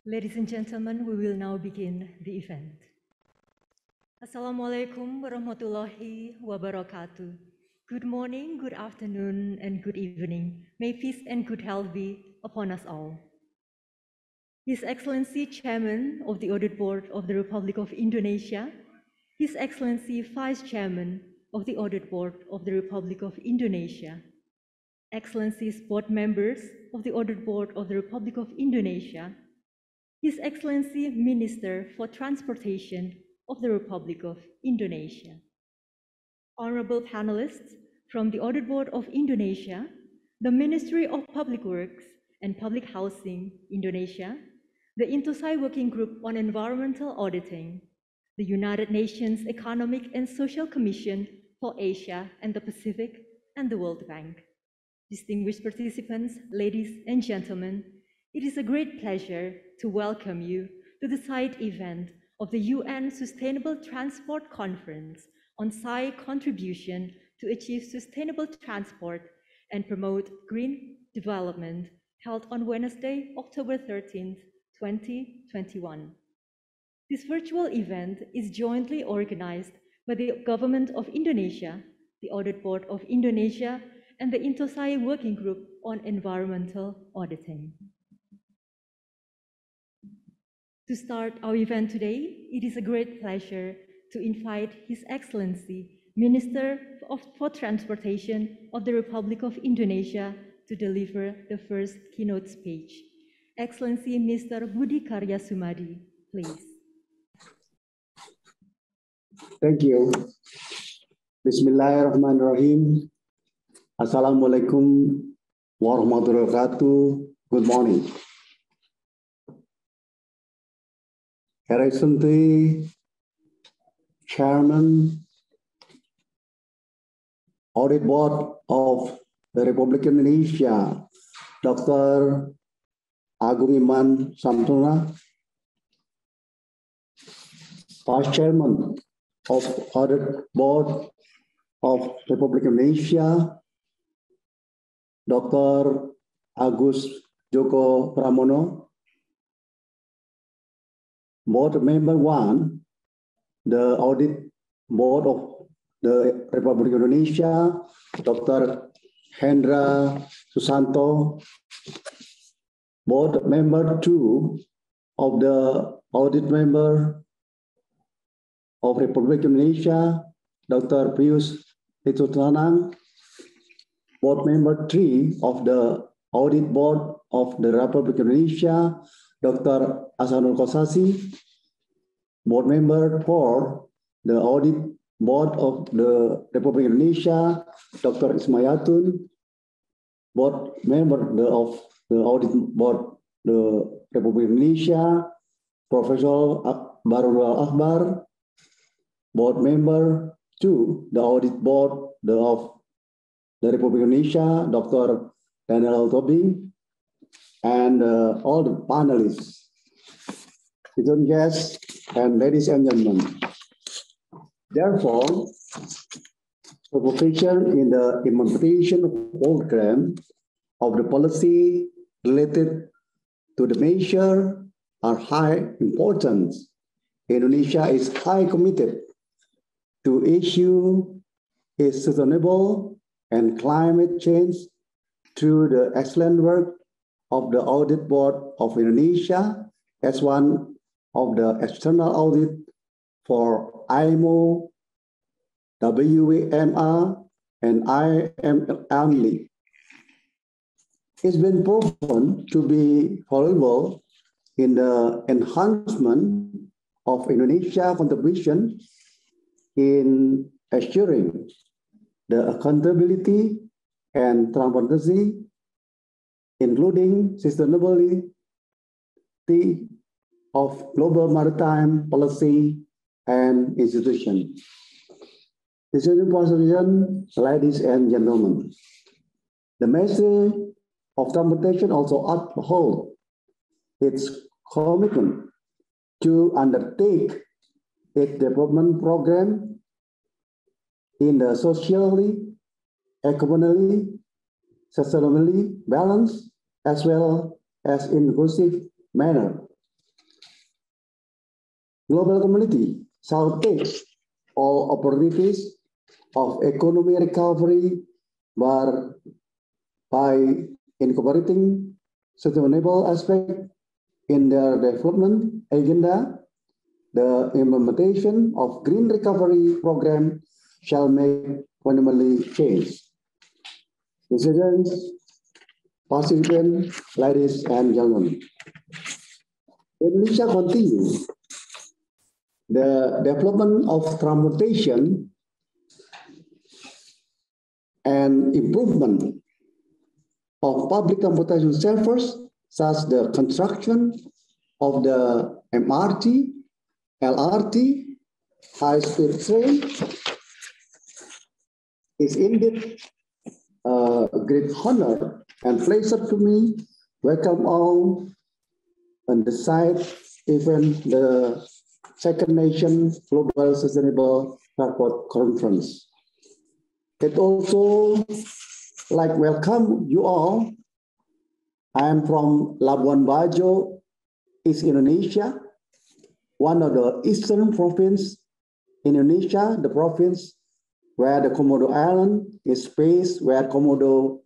Ladies and gentlemen, we will now begin the event. Assalamualaikum warahmatullahi wabarakatuh. Good morning, good afternoon, and good evening. May peace and good health be upon us all. His Excellency Chairman of the Audit Board of the Republic of Indonesia, His Excellency Vice Chairman of the Audit Board of the Republic of Indonesia, Excellencies Board Members of the Audit Board of the Republic of Indonesia, His Excellency Minister for Transportation of the Republic of Indonesia, honorable panelists from the Audit Board of Indonesia, the Ministry of Public Works and Public Housing, Indonesia, the SAI Working Group on Environmental Auditing, the United Nations Economic and Social Commission for Asia and the Pacific, and the World Bank. Distinguished participants, ladies and gentlemen, it is a great pleasure to welcome you to the side event of the UN Sustainable Transport Conference on SAI Contribution to Achieve Sustainable Transport and Promote Green Development, held on Wednesday, October 13th, 2021. This virtual event is jointly organized by the Government of Indonesia, the Audit Board of Indonesia, and the SAI Working Group on Environmental Auditing. To start our event today, it is a great pleasure to invite His Excellency, Minister for Transportation of the Republic of Indonesia, to deliver the first keynote speech. Excellency Mr. Budi Karya Sumadi, please. Thank you. Bismillahirrahmanirrahim. Assalamualaikum warahmatullahi wabarakatuh. Good morning. Excellency Chairman, Audit Board of the Republic of Indonesia, Dr. Agung Iman Samsona, Vice Chairman of Audit Board of Republic of Indonesia, Dr. Agus Joko Pramono, Board Member 1, the Audit Board of the Republic of Indonesia, Dr. Hendra Susanto, Board Member 2 of the Audit Member of Republic of Indonesia, Dr. Pius Itutanang, Board Member 3 of the Audit Board of the Republic of Indonesia, Dr. Asanul Kosasi, Board Member 4, the Audit Board of the Republic of Indonesia, Dr. Ismayatun, Board Member of the Audit Board, the Republic of Indonesia, Professor Barul Akbar, Board Member 2, the Audit Board of the Republic of Indonesia, Dr. Daniel Tobi, and all the panelists, esteemed guests, and ladies and gentlemen. Therefore, participation in the implementation program of the policy related to the measure are high importance. Indonesia is highly committed to issue a sustainable and climate change through the excellent work of the Audit Board of Indonesia as one of the external audit for IMO, WMR, and IMLE. It's been proven to be valuable in the enhancement of Indonesia's contribution in assuring the accountability and transparency, including sustainability of global maritime policy and institutions. Ladies and gentlemen, the Ministry of Transportation also upholds its commitment to undertake its development program in the socially, economically, sustainably balanced as well as inclusive manner, global community shall take all opportunities of economic recovery by incorporating sustainable aspects in their development agenda. The implementation of green recovery program shall make fundamentally change. Presidents, participants, ladies and gentlemen, Indonesia continues the development of transportation and improvement of public transportation services, such as the construction of the MRT, LRT, high-speed train, is indeed a great honor and pleasure to me. Welcome all on the side, even the Second Nation Global Sustainable Transport Conference. It also like welcome you all. I am from Labuan Bajo, East Indonesia, one of the eastern province in Indonesia, the province where the Komodo Island is based, where Komodo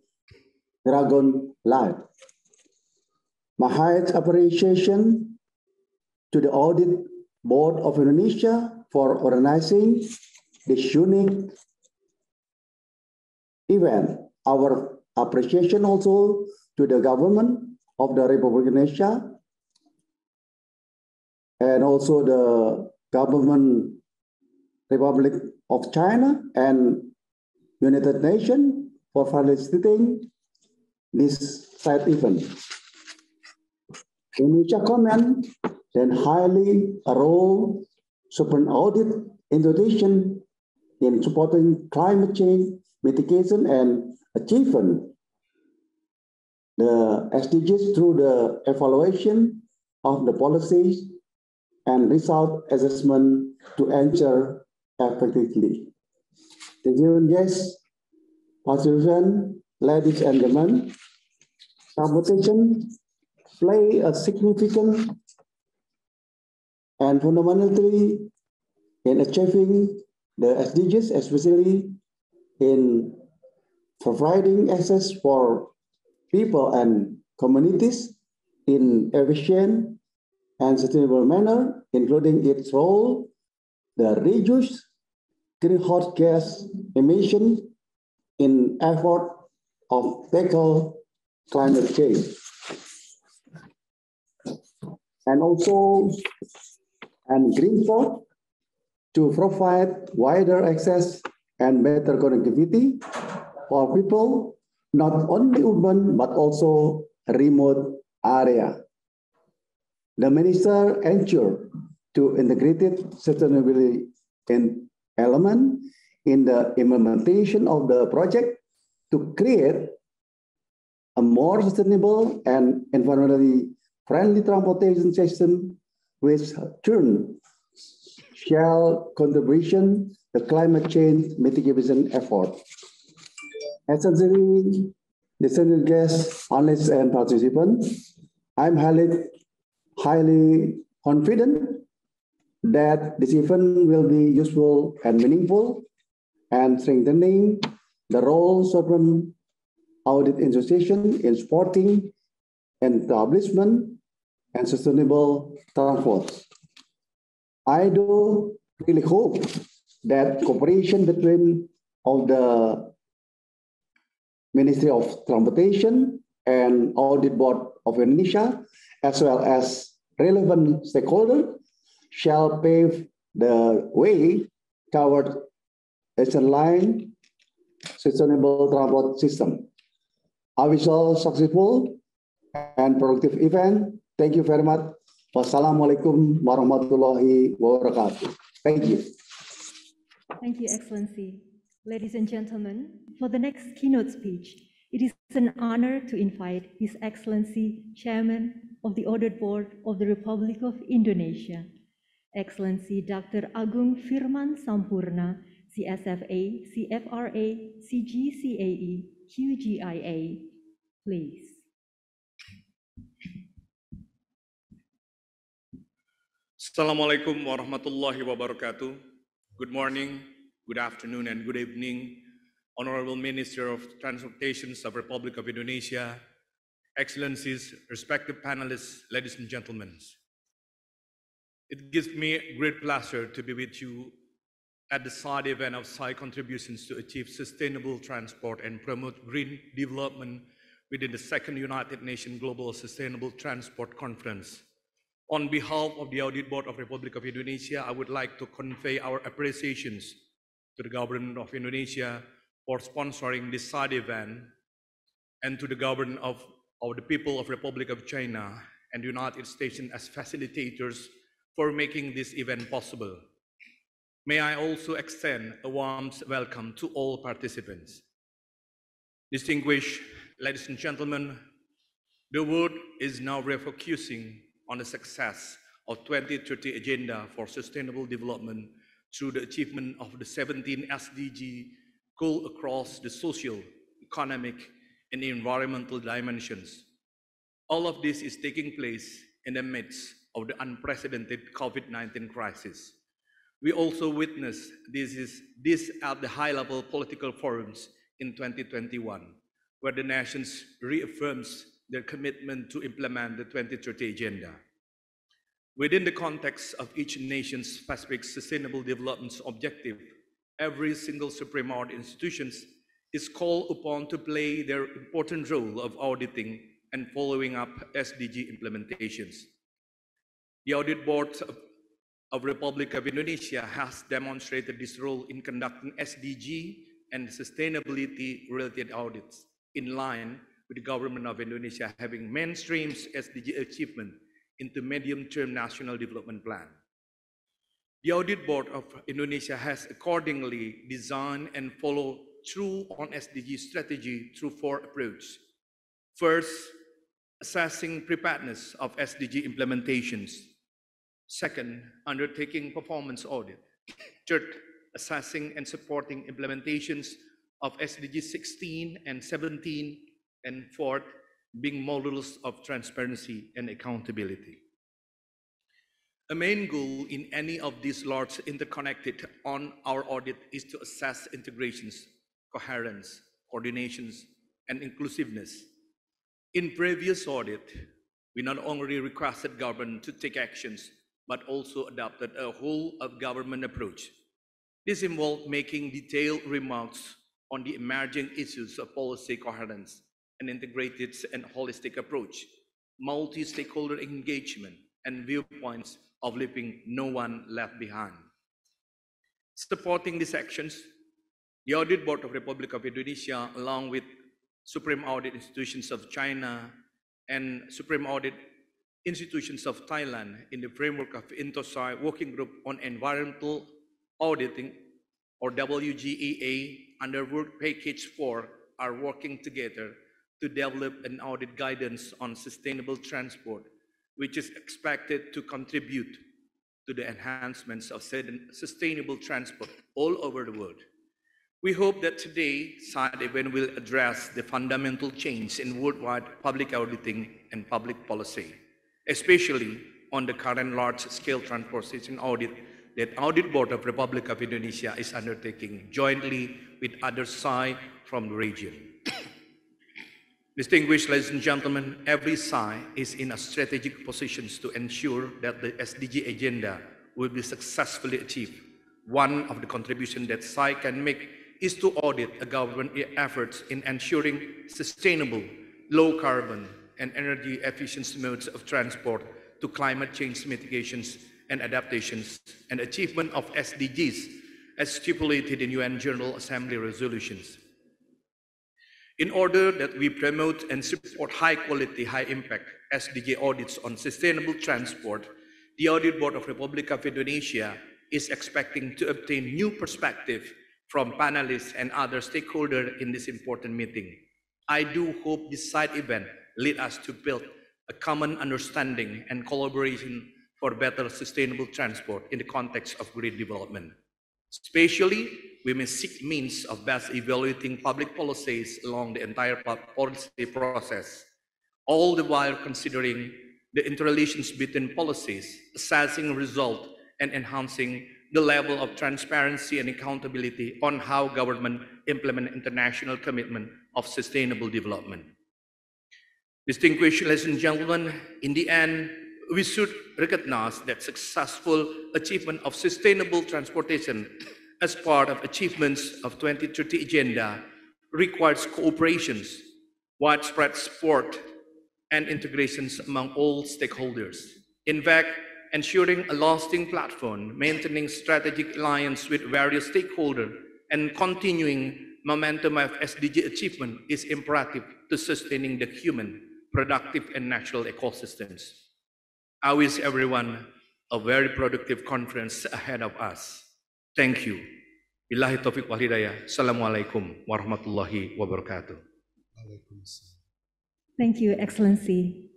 dragon live. My highest appreciation to the Audit Board of Indonesia for organizing this unique event. Our appreciation also to the government of the Republic of Indonesia and also the government Republic of China and United Nations for facilitating this side event. Indonesia comment then highly a role super audit institution in supporting climate change mitigation and achievement the SDGs through the evaluation of the policies and result assessment to ensure effectively. The guests, participants, ladies and gentlemen, transportation play a significant and fundamentally in achieving the SDGs, especially in providing access for people and communities in efficient and sustainable manner, including its role, the reduce greenhouse gas emission in effort of tackle climate change. And also, and Greenport to provide wider access and better connectivity for people, not only urban, but also remote area. The minister ensured to integrated sustainability element in the implementation of the project to create a more sustainable and environmentally friendly transportation system, which turn shall contribution the climate change mitigation effort. Essentially, distinguished guests, analysts, and participants, I'm highly confident that this event will be useful and meaningful and strengthening the role of sovereign audit institution in supporting establishment and sustainable transport. I do really hope that cooperation between all the Ministry of Transportation and Audit Board of Indonesia, as well as relevant stakeholders, shall pave the way toward a line sustainable transport system. I wish all successful and productive event. Thank you very much. Wassalamualaikum warahmatullahi wabarakatuh. Thank you. Thank you, Excellency. Ladies and gentlemen, for the next keynote speech, it is an honor to invite His Excellency, Chairman of the Audit Board of the Republic of Indonesia, Excellency Dr. Agung Firman Sampurna, CSFA, CFRA, CGCAE, QGIA. Please. Assalamualaikum warahmatullahi wabarakatuh. Good morning, good afternoon, and good evening, Honorable Minister of Transportation of the Republic of Indonesia, Excellencies, respected panelists, ladies and gentlemen. It gives me great pleasure to be with you at the side event of SAI Contributions to achieve sustainable transport and promote green development within the second United Nations Global Sustainable Transport Conference. On behalf of the Audit Board of the Republic of Indonesia, I would like to convey our appreciations to the Government of Indonesia for sponsoring this side event, and to the Government of the People of the Republic of China and the United States as facilitators for making this event possible. May I also extend a warm welcome to all participants. Distinguished ladies and gentlemen, the world is now refocusing on the success of 2030 Agenda for Sustainable Development through the achievement of the 17 SDG goals across the social, economic, and environmental dimensions. All of this is taking place in the midst of the unprecedented COVID-19 crisis. We also witnessed this at the high-level political forums in 2021, where the nations reaffirms their commitment to implement the 2030 Agenda. Within the context of each nation's specific sustainable development objective, every single Supreme Audit institution is called upon to play their important role of auditing and following up SDG implementations. The Audit Board of the Republic of Indonesia has demonstrated this role in conducting SDG and sustainability-related audits in line with the Government of Indonesia having mainstreamed SDG achievement into medium-term national development plan. The Audit Board of Indonesia has accordingly designed and followed through on SDG strategy through 4 approaches. First, assessing preparedness of SDG implementations. Second, undertaking performance audit. Third, assessing and supporting implementations of SDG 16 and 17. And fourth, being models of transparency and accountability. A main goal in any of these large interconnected on our audit is to assess integrations, coherence, coordinations, and inclusiveness. In previous audit, we not only requested government to take actions, but also adopted a whole of government approach. This involved making detailed remarks on the emerging issues of policy coherence, an integrated and holistic approach, multi-stakeholder engagement, and viewpoints of leaving no one left behind. Supporting these actions, the Audit Board of the Republic of Indonesia, along with Supreme Audit Institutions of China and Supreme Audit Institutions of Thailand in the framework of Event-SAI Working Group on Environmental Auditing, or WGEA, under Work Package 4, are working together to develop an audit guidance on sustainable transport, which is expected to contribute to the enhancements of sustainable transport all over the world. We hope that today's side event will address the fundamental change in worldwide public auditing and public policy, especially on the current large-scale transportation audit that Audit Board of Republic of Indonesia is undertaking jointly with other SAI from the region. Distinguished ladies and gentlemen, every SAI is in a strategic position to ensure that the SDG agenda will be successfully achieved. One of the contributions that SAI can make is to audit a government efforts in ensuring sustainable, low carbon, and energy efficient modes of transport to climate change mitigations and adaptations, and achievement of SDGs as stipulated in UN General Assembly resolutions. In order that we promote and support high-quality, high-impact SDG audits on sustainable transport, the Audit Board of the Republic of Indonesia is expecting to obtain new perspective from panelists and other stakeholders in this important meeting. I do hope this side event lead us to build a common understanding and collaboration for better sustainable transport in the context of green development. Especially, we may seek means of best evaluating public policies along the entire policy process, all the while considering the interrelations between policies, assessing result, and enhancing the level of transparency and accountability on how government implement international commitment of sustainable development. Distinguished ladies and gentlemen, in the end, we should recognize that successful achievement of sustainable transportation as part of achievements of 2030 agenda requires cooperations, widespread support, and integrations among all stakeholders. In fact, ensuring a lasting platform, maintaining strategic alliance with various stakeholders, and continuing momentum of SDG achievement is imperative to sustaining the human, productive, and natural ecosystems. I wish everyone a very productive conference ahead of us. Thank you. Billahi taufiq wal hidayah. Assalamualaikum warahmatullahi wabarakatuh. Thank you, Excellency.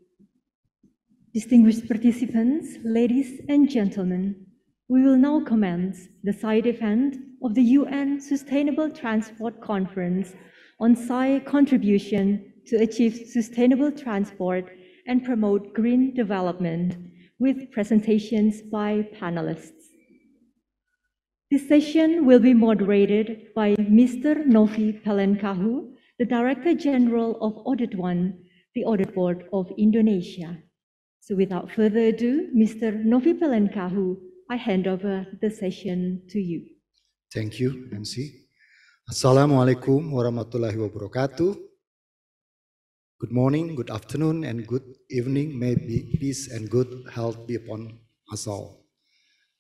Distinguished participants, ladies and gentlemen, we will now commence the side event of the UN Sustainable Transport Conference on SAI Contribution to achieve sustainable transport and promote green development with presentations by panelists. This session will be moderated by Mr. Novi Pelenkahu, the Director General of Audit One, the Audit Board of Indonesia. So without further ado, Mr. Novi Pelenkahu, I hand over the session to you. Thank you, MC. Assalamualaikum warahmatullahi wabarakatuh. Good morning, good afternoon, and good evening. May peace and good health be upon us all.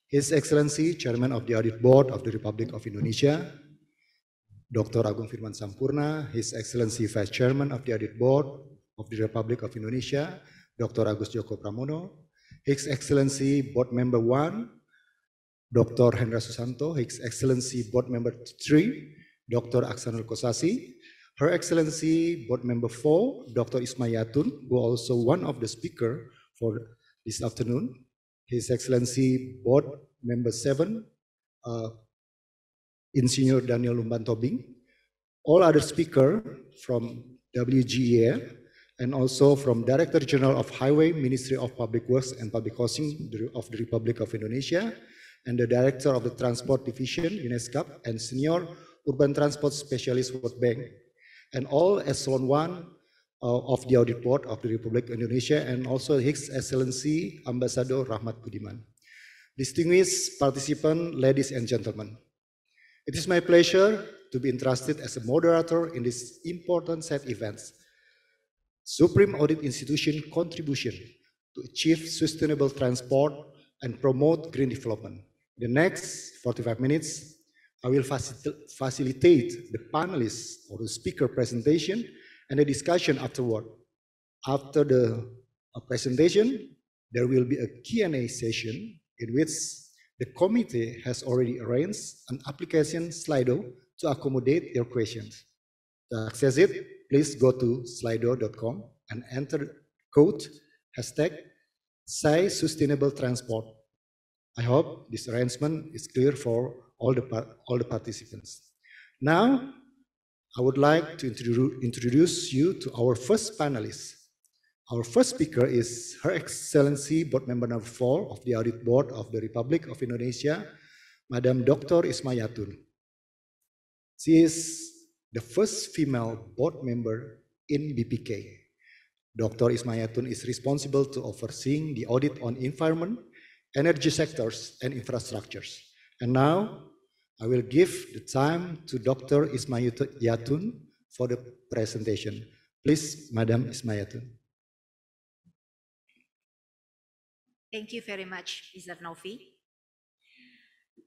His Excellency, Chairman of the Audit Board of the Republic of Indonesia, Dr. Agung Firman Sampurna, His Excellency Vice Chairman of the Audit Board of the Republic of Indonesia, Dr. Agus Joko Pramono, His Excellency Board Member 1, Dr. Hendra Susanto, His Excellency Board Member 3, Dr. Aksanul Kosasi, Her Excellency Board Member 4, Dr. Ismail Yatun, who also one of the speakers for this afternoon, His Excellency Board Member 7, Insinyur Daniel Lumban Tobing, all other speakers from WGEA, and also from Director General of Highway, Ministry of Public Works and Public Housing of the Republic of Indonesia, and the Director of the Transport Division, UNESCO, and Senior Urban Transport Specialist World Bank, and all Echelon 1 of the Audit Board of the Republic of Indonesia, and also His Excellency Ambassador Rahmat Budiman. Distinguished participants, ladies and gentlemen, it is my pleasure to be entrusted as a moderator in this important set events. Supreme Audit Institution Contribution to achieve sustainable transport and promote green development. In the next 45 minutes, I will facilitate the panelists or the speaker presentation and the discussion afterward. After the presentation, there will be a Q&A session in which the committee has already arranged an application Slido to accommodate your questions. To access it, please go to slido.com and enter code #SAI Sustainable Transport. I hope this arrangement is clear for all the participants. Now, I would like to introduce you to our first panelist. Our first speaker is Her Excellency Board Member number 4 of the Audit Board of the Republic of Indonesia, Madam Dr. Ismail Yatun. She is the first female board member in BPK. Dr. Ismail Yatun is responsible to overseeing the audit on environment, energy sectors, and infrastructures. And now, I will give the time to Dr. Ismail Yatun for the presentation. Please, Madam Ismail Yatun. Thank you very much, Mr. Novi.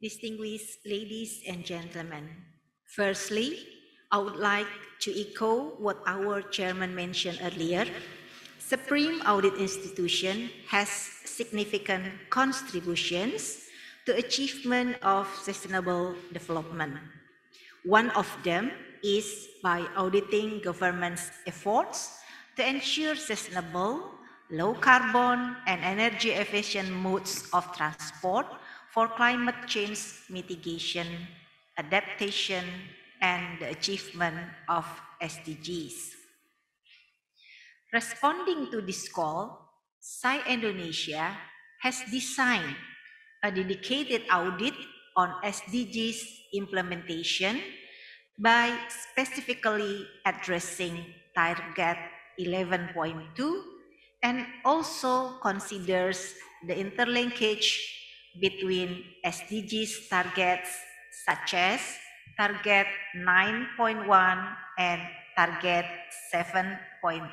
Distinguished ladies and gentlemen, firstly, I would like to echo what our chairman mentioned earlier. Supreme Audit Institution has significant contributions to achievement of sustainable development. One of them is by auditing government's efforts to ensure sustainable, low carbon, and energy efficient modes of transport for climate change mitigation, adaptation, and the achievement of SDGs. Responding to this call, SAI Indonesia has designed a dedicated audit on SDGs implementation by specifically addressing target 11.2 and also considers the interlinkage between SDGs targets such as target 9.1 and target 7.3.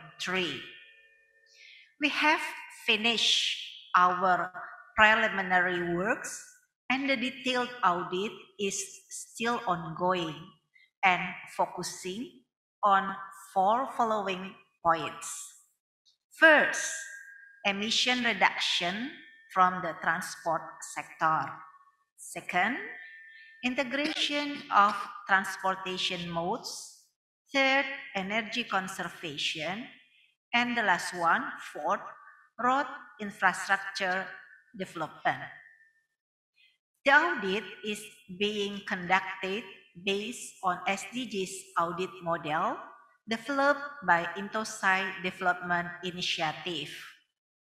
We have finished our preliminary works and the detailed audit is still ongoing and focusing on 4 following points. First, emission reduction from the transport sector. Second, integration of transportation modes. Third, energy conservation. And the last one, fourth, road infrastructure development. The audit is being conducted based on SDGs audit model developed by SAI Development Initiative.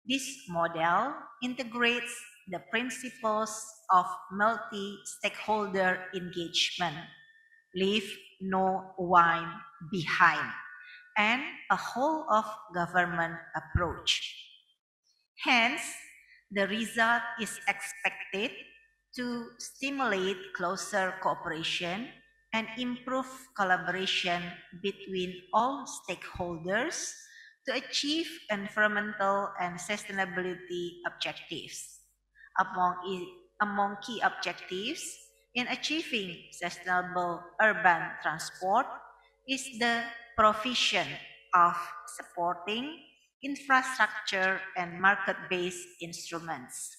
This model integrates the principles of multi-stakeholder engagement, leave no one behind, and a whole of government approach. Hence, the result is expected to stimulate closer cooperation and improve collaboration between all stakeholders to achieve environmental and sustainability objectives. Among key objectives in achieving sustainable urban transport is the provision of supporting infrastructure and market-based instruments.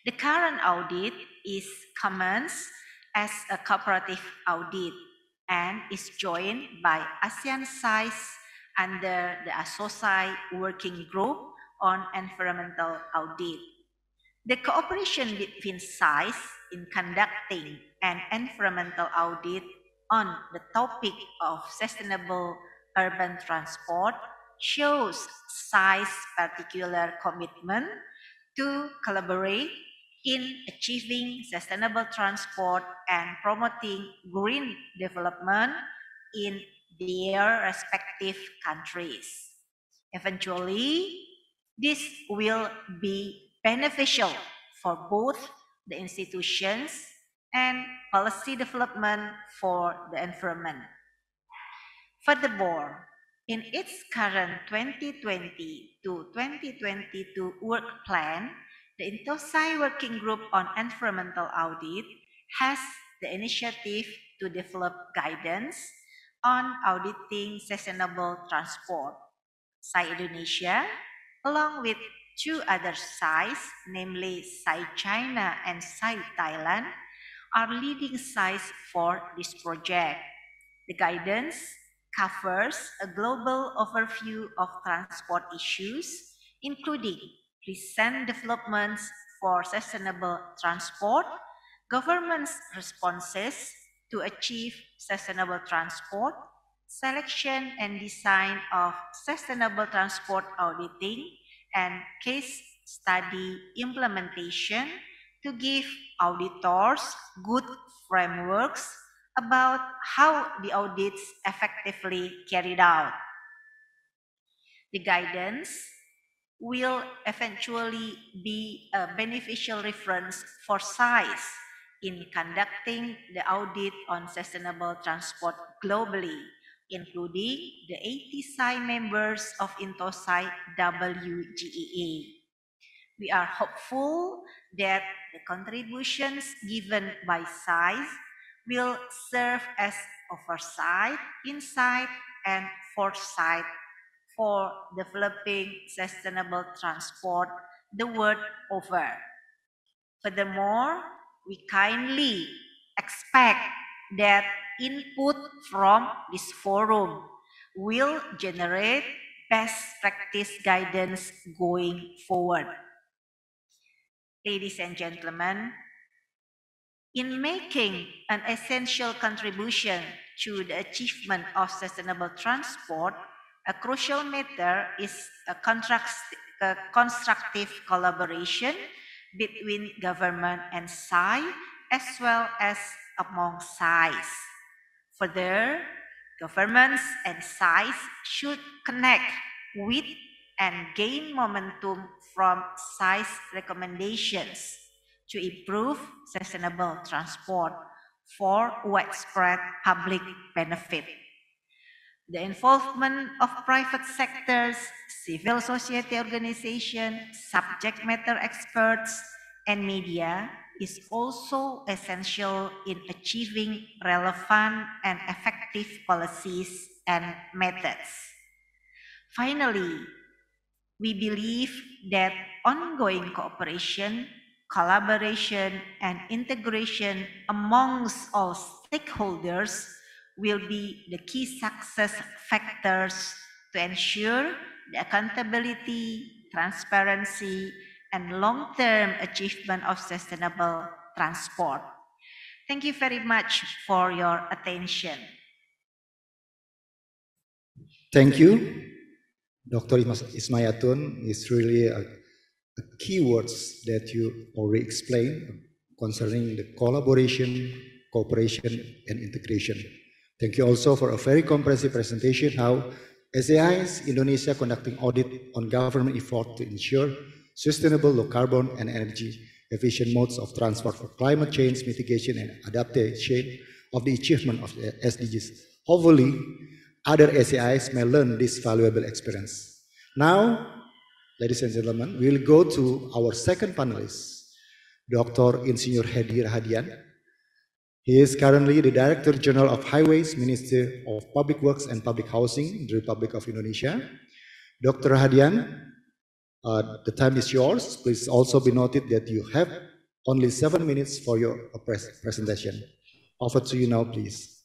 The current audit is commenced as a cooperative audit and is joined by ASEAN SAIs under the SAI Working Group on Environmental Audit. The cooperation between SAIs in conducting an environmental audit on the topic of sustainable urban transport shows SAI's particular commitment to collaborate in achieving sustainable transport and promoting green development in their respective countries. Eventually, this will be beneficial for both the institutions and policy development for the environment. Furthermore, in its current 2020 to 2022 work plan, the SAI Working Group on Environmental Audit has the initiative to develop guidance on auditing sustainable transport. SAI Indonesia, along with 2 other SAIs, namely SAI China and SAI Thailand, are leading SAIs for this project. The guidance covers a global overview of transport issues, including recent developments for sustainable transport, government's responses to achieve sustainable transport, selection and design of sustainable transport auditing, and case study implementation to give auditors good frameworks about how the audits effectively carried out. The guidance will eventually be a beneficial reference for SAIs in conducting the audit on sustainable transport globally, including the 80 SAI members of SAI WGEA. We are hopeful that the contributions given by SAIs will serve as oversight, insight, and foresight for developing sustainable transport the world over. Furthermore, we kindly expect that input from this forum will generate best practice guidance going forward. Ladies and gentlemen, in making an essential contribution to the achievement of sustainable transport, A crucial matter is a constructive collaboration between government and SAI, as well as among SAIs. Further, governments and SAIs should connect with and gain momentum from SAI's recommendations to improve sustainable transport for widespread public benefit. The involvement of private sectors, civil society organizations, subject matter experts, and media is also essential in achieving relevant and effective policies and methods. Finally, we believe that ongoing cooperation, collaboration, and integration amongst all stakeholders will be the key success factors to ensure the accountability, transparency, and long-term achievement of sustainable transport. Thank you very much for your attention. Thank you, Dr. Ismayatun. Is really a keywords that you already explained concerning the collaboration, cooperation, and integration. Thank you also for a very comprehensive presentation how SAI's Indonesia conducting audit on government effort to ensure sustainable low carbon and energy efficient modes of transport for climate change mitigation and adaptation of the achievement of the SDGs. Hopefully, other SAIs may learn this valuable experience. Now, ladies and gentlemen, we will go to our second panelist, Dr. Insinyur Hedi Rahadian. He is currently the Director General of Highways, Ministry of Public Works and Public Housing in the Republic of Indonesia. Dr. Rahadian, the time is yours. Please also be noted that you have only 7 minutes for your presentation. Over to you now, please.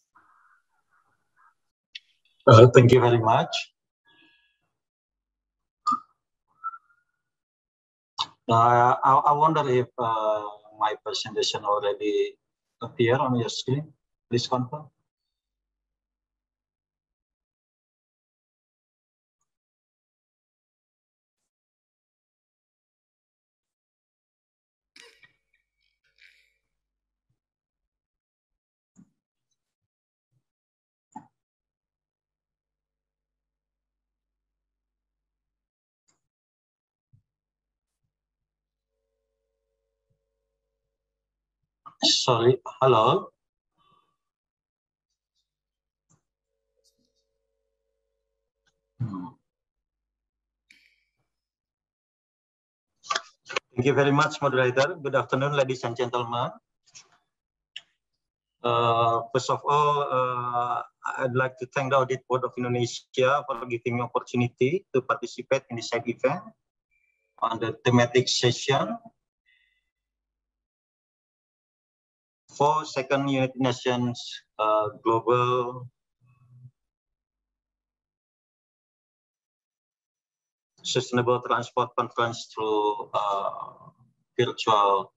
Thank you very much. I wonder if my presentation already appear on your screen. Please confirm. Sorry, hello. Thank you very much, moderator. Good afternoon, ladies and gentlemen. First of all, I'd like to thank the Audit Board of Indonesia for giving me opportunity to participate in this event on the thematic session for second United Nations Global Sustainable Transport Conference through virtual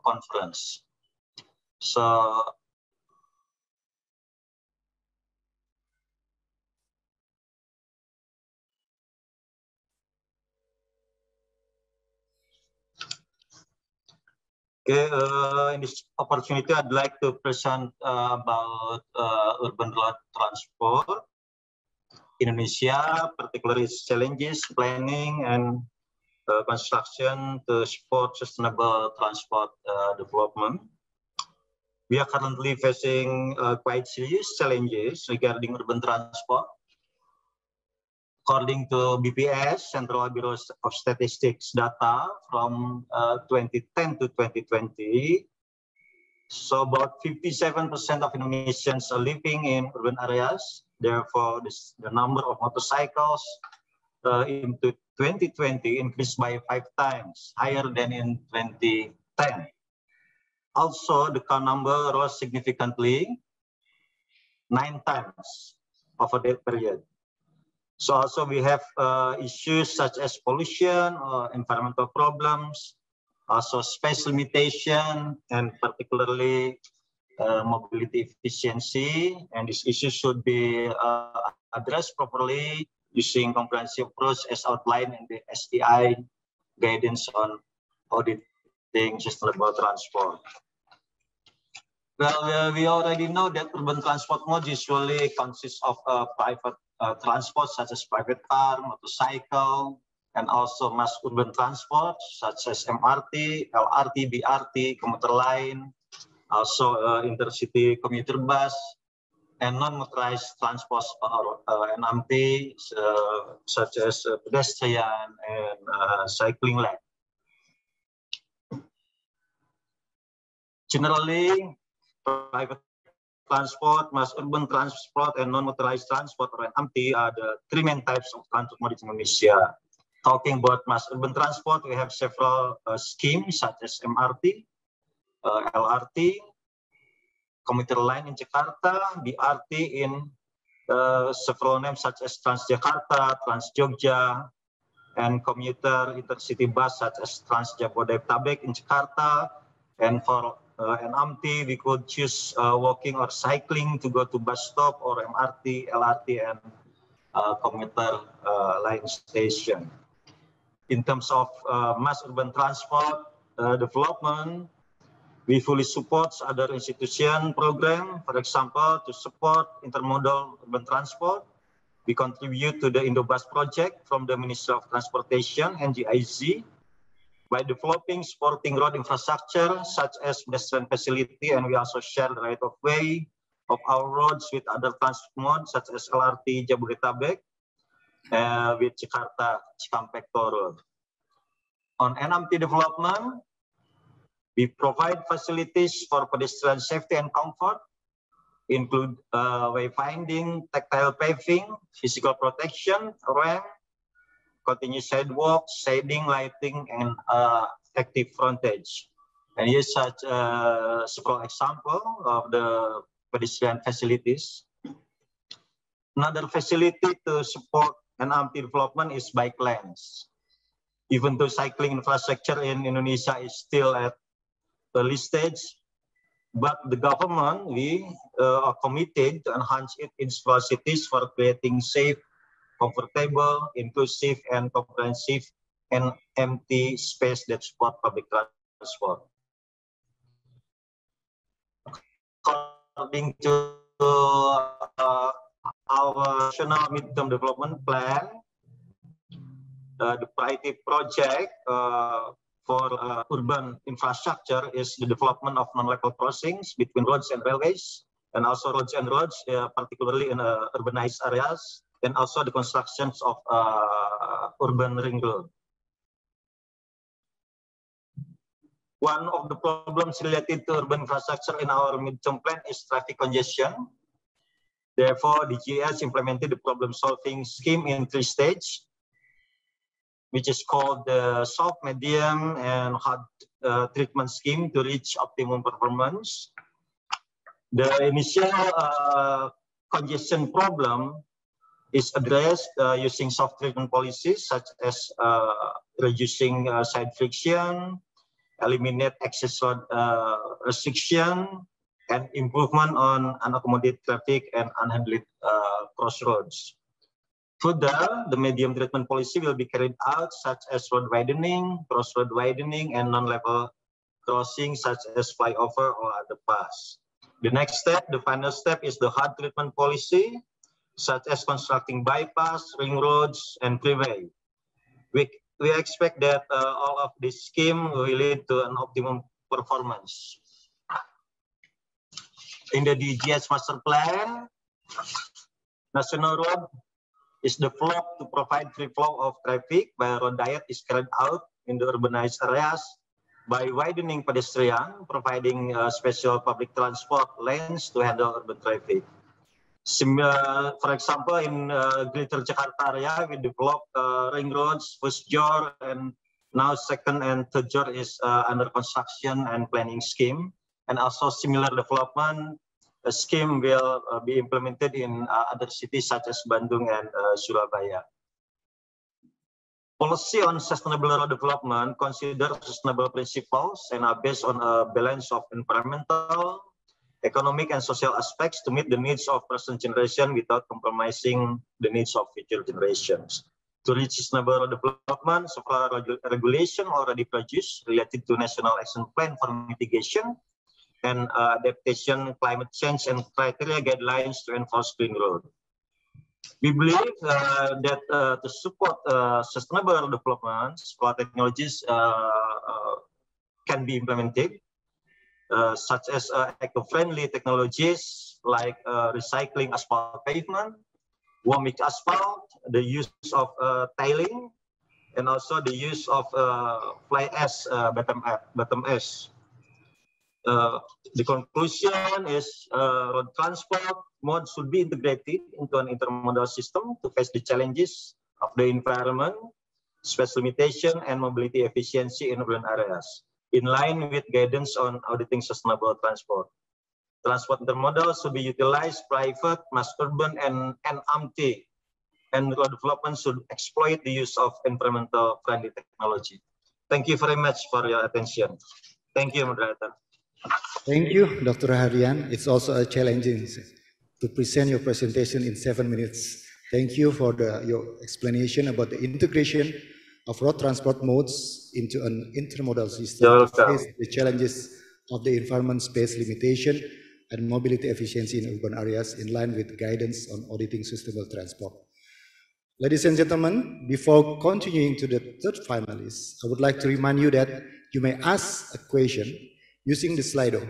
conference. So in this opportunity, I'd like to present about urban road transport in Indonesia, particularly challenges, planning, and construction to support sustainable transport development. We are currently facing quite serious challenges regarding urban transport. According to BPS, Central Bureau of Statistics data from 2010 to 2020, so about 57% of Indonesians are living in urban areas. Therefore, the number of motorcycles into 2020 increased by 5 times, higher than in 2010. Also, the car number rose significantly, 9 times over that period. So also we have issues such as pollution or environmental problems, also space limitation, and particularly mobility efficiency, and this issue should be addressed properly using comprehensive approach as outlined in the SAI guidance on auditing sustainable transport. Well, we already know that urban transport mode usually consists of private transport such as private car, motorcycle, and also mass urban transport such as MRT, LRT, BRT, commuter line, also intercity commuter bus, and non-motorized transport or NMT such as pedestrian and cycling lane. Generally, private transport, mass urban transport, and non-motorized transport or NMT are the three main types of transport modes in Indonesia. Talking about mass urban transport, we have several schemes such as MRT, LRT, commuter line in Jakarta, BRT in several names such as Transjakarta, Transjogja, and commuter intercity bus such as Transjabodetabek in Jakarta. And for NMT, we could choose walking or cycling to go to bus stop or MRT, LRT, and commuter line station. In terms of mass urban transport development, we fully support other institution program, for example, to support intermodal urban transport. We contribute to the Indobus project from the Ministry of Transportation and GIZ by developing supporting road infrastructure such as pedestrian facility, and we also share the right of way of our roads with other transport modes such as LRT Jabodetabek with Jakarta Cikampek Toll Road. On NMT development, we provide facilities for pedestrian safety and comfort, include wayfinding, tactile paving, physical protection, ramp, continuous sidewalks, shading, lighting, and active frontage. And here's such a simple example of the pedestrian facilities. Another facility to support NMT development is bike lanes. Even though cycling infrastructure in Indonesia is still at early stage, but the government, we are committed to enhance its facilities for creating safe, comfortable, inclusive, and comprehensive and empty space that support public transport. According to our national midterm development plan, the priority project for urban infrastructure is the development of non-level crossings between roads and railways, and also roads and roads, particularly in urbanized areas, and also the constructions of urban ring road. One of the problems related to urban infrastructure in our midterm plan is traffic congestion. Therefore, the GS implemented the problem-solving scheme in 3 stages, which is called the soft, medium, and hard treatment scheme to reach optimum performance. The initial congestion problem is addressed using soft treatment policies such as reducing side friction, eliminate access road restriction, and improvement on unaccommodated traffic and unhandled crossroads. Further, the medium treatment policy will be carried out such as road widening, crossroad widening, and non-level crossing such as flyover or underpass. The next step, the final step, is the hard treatment policy such as constructing bypass, ring roads, and freeway. We expect that all of this scheme will lead to an optimum performance. In the DGS master plan, national road is developed to provide free flow of traffic, while road diet is carried out in the urbanized areas by widening pedestrian, providing special public transport lanes to handle urban traffic. For example, in Greater Jakarta area, we developed ring roads, first jor, and now second and third jor is under construction and planning scheme. And also similar development scheme will be implemented in other cities such as Bandung and Surabaya. Policy on sustainable road development consider sustainable principles and are based on a balance of environmental, economic and social aspects to meet the needs of present generation without compromising the needs of future generations. To reach sustainable development, several regulation already produced related to National Action Plan for Mitigation and Adaptation, Climate Change, and criteria guidelines to enforce green road. We believe that to support sustainable development, several technologies can be implemented, such as eco-friendly technologies like recycling asphalt pavement, warm mix asphalt, the use of tiling, and also the use of fly ash, bottom ash. The conclusion is road transport mode should be integrated into an intermodal system to face the challenges of the environment, space limitation, and mobility efficiency in urban areas, in line with guidance on auditing sustainable transport. Transport intermodal should be utilized private, mass urban, and empty, and road development should exploit the use of environmental friendly technology. Thank you very much for your attention. Thank you, moderator. Thank you, Dr. Harian. It's also a challenging to present your presentation in 7 minutes. Thank you for your explanation about the integration of road transport modes into an intermodal system to face the challenges of the environment space limitation and mobility efficiency in urban areas in line with guidance on auditing sustainable transport. Ladies and gentlemen, before continuing to the third finalist, I would like to remind you that you may ask a question using the Slido.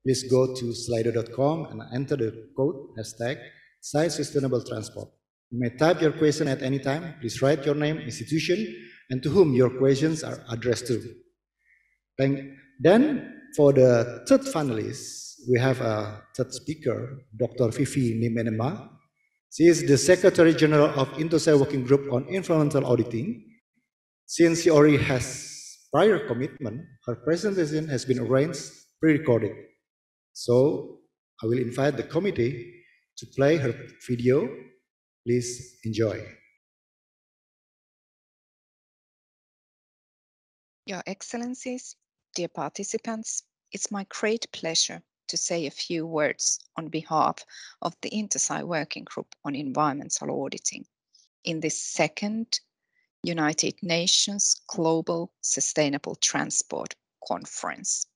Please go to slido.com and enter the code #SAI Sustainable Transport. You may type your question at any time. Please write your name, institution, and to whom your questions are addressed to. Then, for the third finalist, we have a third speaker, Dr. Vivi Nimenema. She is the Secretary General of SAI Working Group on Environmental Auditing. Since she already has prior commitment, her presentation has been arranged pre-recorded. So I will invite the committee to play her video. Please enjoy. Your Excellencies, dear participants, it's my great pleasure to say a few words on behalf of the SAI Working Group on Environmental Auditing in this second United Nations Global Sustainable Transport Conference.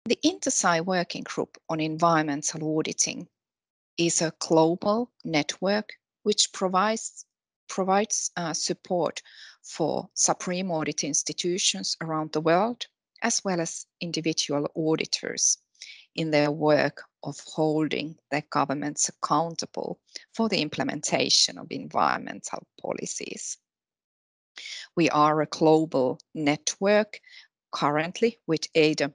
The SAI Working Group on Environmental Auditing is a global network which provides support for supreme audit institutions around the world, as well as individual auditors in their work of holding their governments accountable for the implementation of environmental policies. We are a global network currently with 80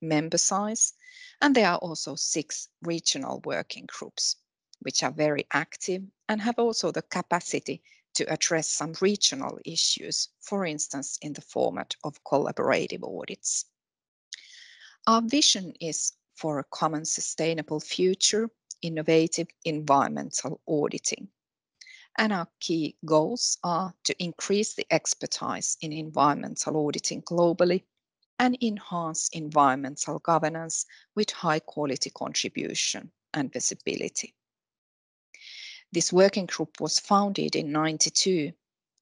member size, and there are also 6 regional working groups, which are very active and have also the capacity to address some regional issues, for instance, in the format of collaborative audits. Our vision is for a common sustainable future, innovative environmental auditing. And our key goals are to increase the expertise in environmental auditing globally and enhance environmental governance with high quality contribution and visibility. This working group was founded in 1992,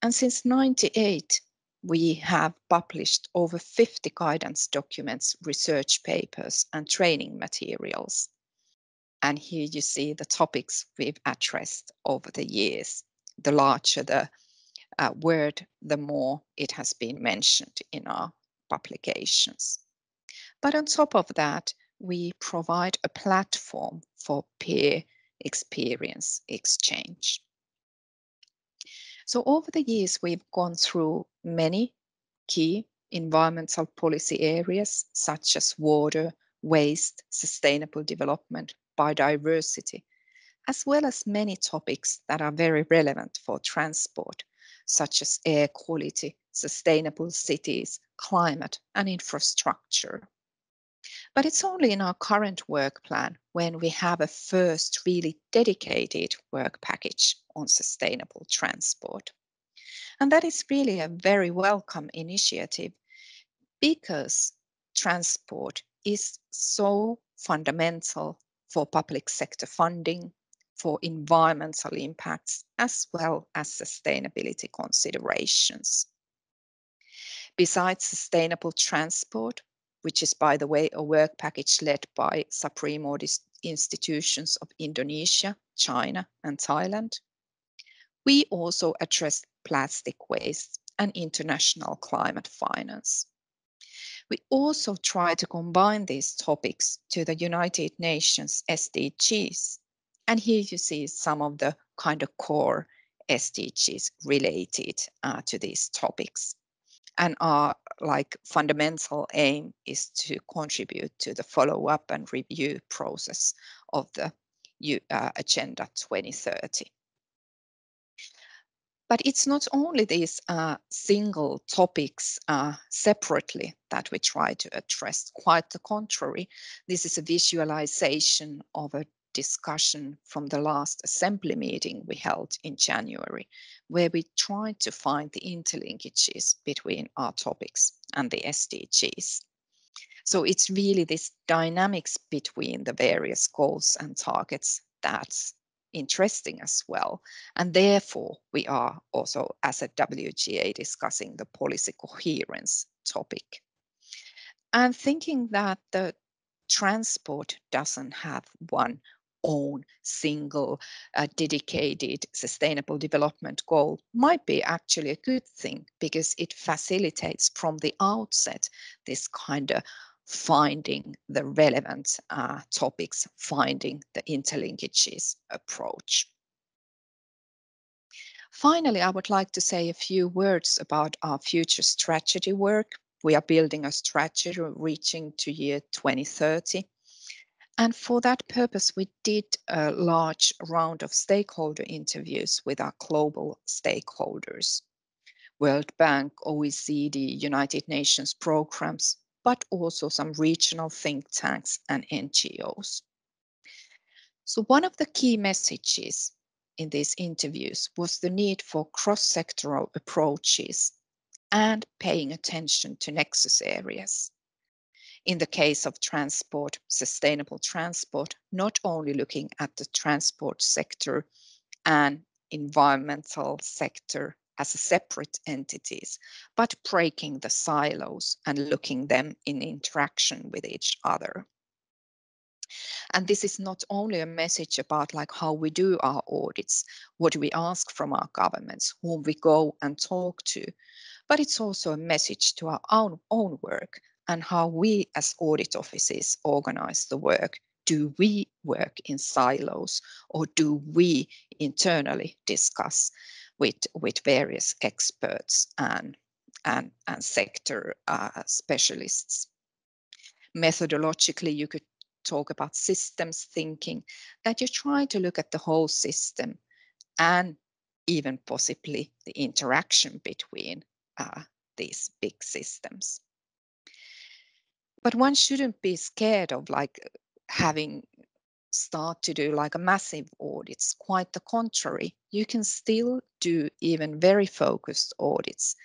and since 1998, we have published over 50 guidance documents, research papers, and training materials. And here you see the topics we've addressed over the years. The larger the word, the more it has been mentioned in our publications. But on top of that, we provide a platform for peer experience exchange. So over the years, we've gone through many key environmental policy areas such as water, waste, sustainable development, biodiversity, as well as many topics that are very relevant for transport, such as air quality, sustainable cities, climate, and infrastructure. But it's only in our current work plan when we have a first really dedicated work package on sustainable transport. And that is really a very welcome initiative because transport is so fundamental for public sector funding, for environmental impacts, as well as sustainability considerations. Besides sustainable transport, which is, by the way, a work package led by supreme audit institutions of Indonesia, China, and Thailand, we also addressed plastic waste and international climate finance. We also try to combine these topics to the United Nations SDGs. And here you see some of the kind of core SDGs related to these topics. And our fundamental aim is to contribute to the follow-up and review process of the Agenda 2030. But it's not only these single topics separately that we try to address. Quite the contrary, this is a visualization of a discussion from the last assembly meeting we held in January, where we tried to find the interlinkages between our topics and the SDGs. So it's really this dynamics between the various goals and targets that's interesting as well. And therefore, we are also, as a WGA, discussing the policy coherence topic. And thinking that the transport doesn't have one own single dedicated sustainable development goal might be actually a good thing, because it facilitates from the outset this kind of finding the relevant topics, finding the interlinkages approach. Finally, I would like to say a few words about our future strategy work. We are building a strategy reaching to year 2030. And for that purpose, we did a large round of stakeholder interviews with our global stakeholders, World Bank, OECD, United Nations programs, but also some regional think tanks and NGOs. So one of the key messages in these interviews was the need for cross-sectoral approaches and paying attention to nexus areas. In the case of transport, sustainable transport, not only looking at the transport sector and environmental sector as separate entities, but breaking the silos and looking them in interaction with each other. And this is not only a message about how we do our audits, what we ask from our governments, whom we go and talk to, but it's also a message to our own work and how we as audit offices organize the work. Do we work in silos, or do we internally discuss with various experts and sector specialists? Methodologically, you could talk about systems thinking, that you try to look at the whole system and even possibly the interaction between these big systems. But one shouldn't be scared of start to do a massive audits. Quite the contrary, you can still do even very focused audits,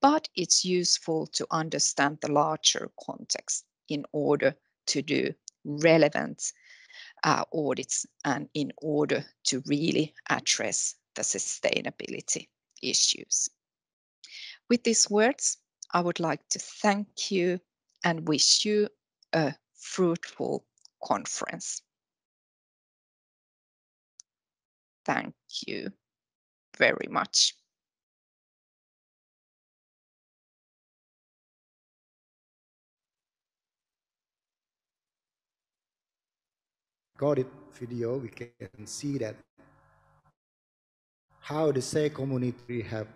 but it's useful to understand the larger context in order to do relevant audits and in order to really address the sustainability issues. With these words, I would like to thank you and wish you a fruitful conference. Thank you very much. Recorded video, we can see that how the SAI community have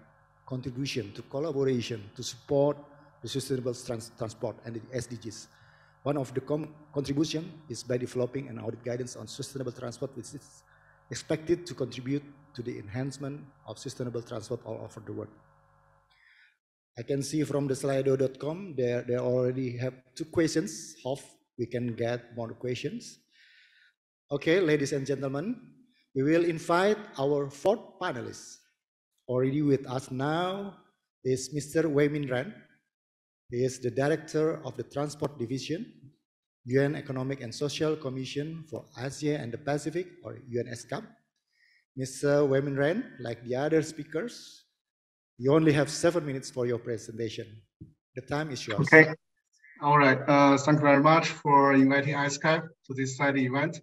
contribution to collaboration to support the sustainable transport and the SDGs. One of the contribution is by developing an audit guidance on sustainable transport, which is expected to contribute to the enhancement of sustainable transport all over the world. I can see from the slido.com, they already have 2 questions. Hope we can get more questions. Okay, ladies and gentlemen, we will invite our 4th panelist. Already with us now is Mr. Wei Min Ran. He is the Director of the Transport Division, UN Economic and Social Commission for Asia and the Pacific, or UNSCAP. Mr. Wemin Ren, like the other speakers, you only have 7 minutes for your presentation. The time is yours. Okay. All right. Thank you very much for inviting ISCAP to this study event.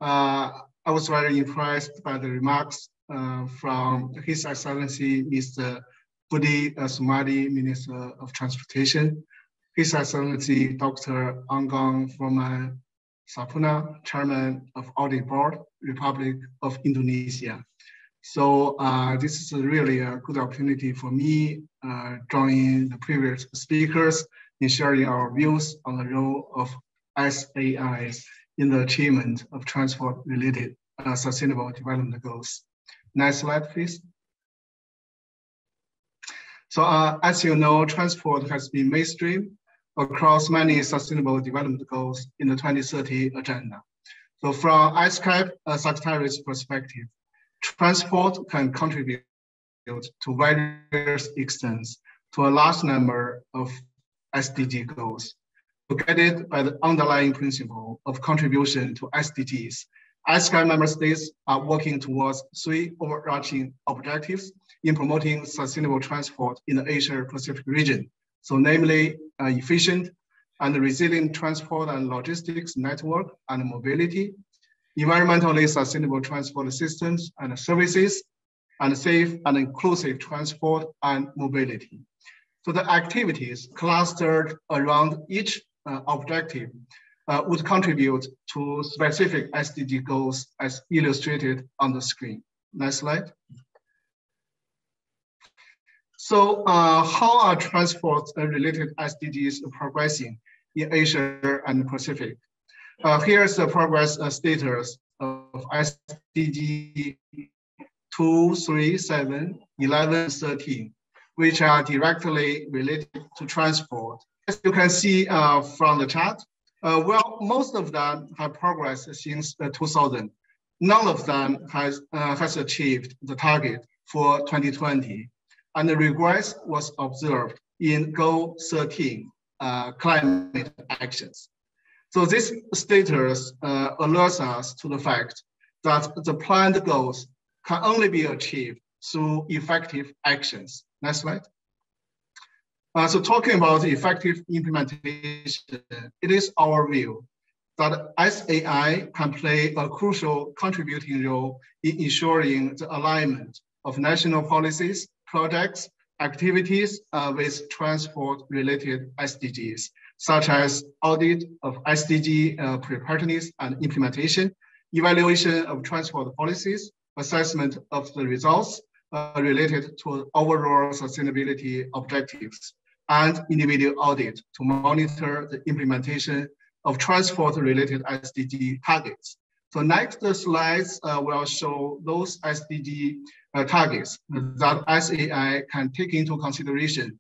I was very impressed by the remarks from His Excellency Mr. Budi Sumadi, Minister of Transportation, His Excellency Dr. Anggang Froman Sapuna, Chairman of Audit Board, Republic of Indonesia. So this is really a good opportunity for me, joining the previous speakers in sharing our views on the role of SAI in the achievement of transport-related sustainable development goals. Next slide, please. So as you know, transport has been mainstream across many sustainable development goals in the 2030 agenda. So from ISCAP Secretariat's perspective, transport can contribute to various extents to a large number of SDG goals. Guided by the underlying principle of contribution to SDGs, ISCAP member states are working towards 3 overarching objectives in promoting sustainable transport in the Asia-Pacific region. So namely, efficient and resilient transport and logistics network and mobility, environmentally sustainable transport systems and services, and safe and inclusive transport and mobility. So the activities clustered around each objective would contribute to specific SDG goals as illustrated on the screen. Next slide. So how are transport-related SDGs progressing in Asia and Pacific? Here's the progress status of SDG 2, 3, 7, 11, 13, which are directly related to transport. As you can see from the chart, well, most of them have progressed since 2000. None of them has achieved the target for 2020, and the regress was observed in Goal 13, climate actions. So this status alerts us to the fact that the planned goals can only be achieved through effective actions. Next slide. So talking about effective implementation, it is our view that SAI can play a crucial contributing role in ensuring the alignment of national policies, projects, activities with transport-related SDGs, such as audit of SDG preparedness and implementation, evaluation of transport policies, assessment of the results related to overall sustainability objectives, and individual audit to monitor the implementation of transport-related SDG targets. So next slides will show those SDG targets that SAI can take into consideration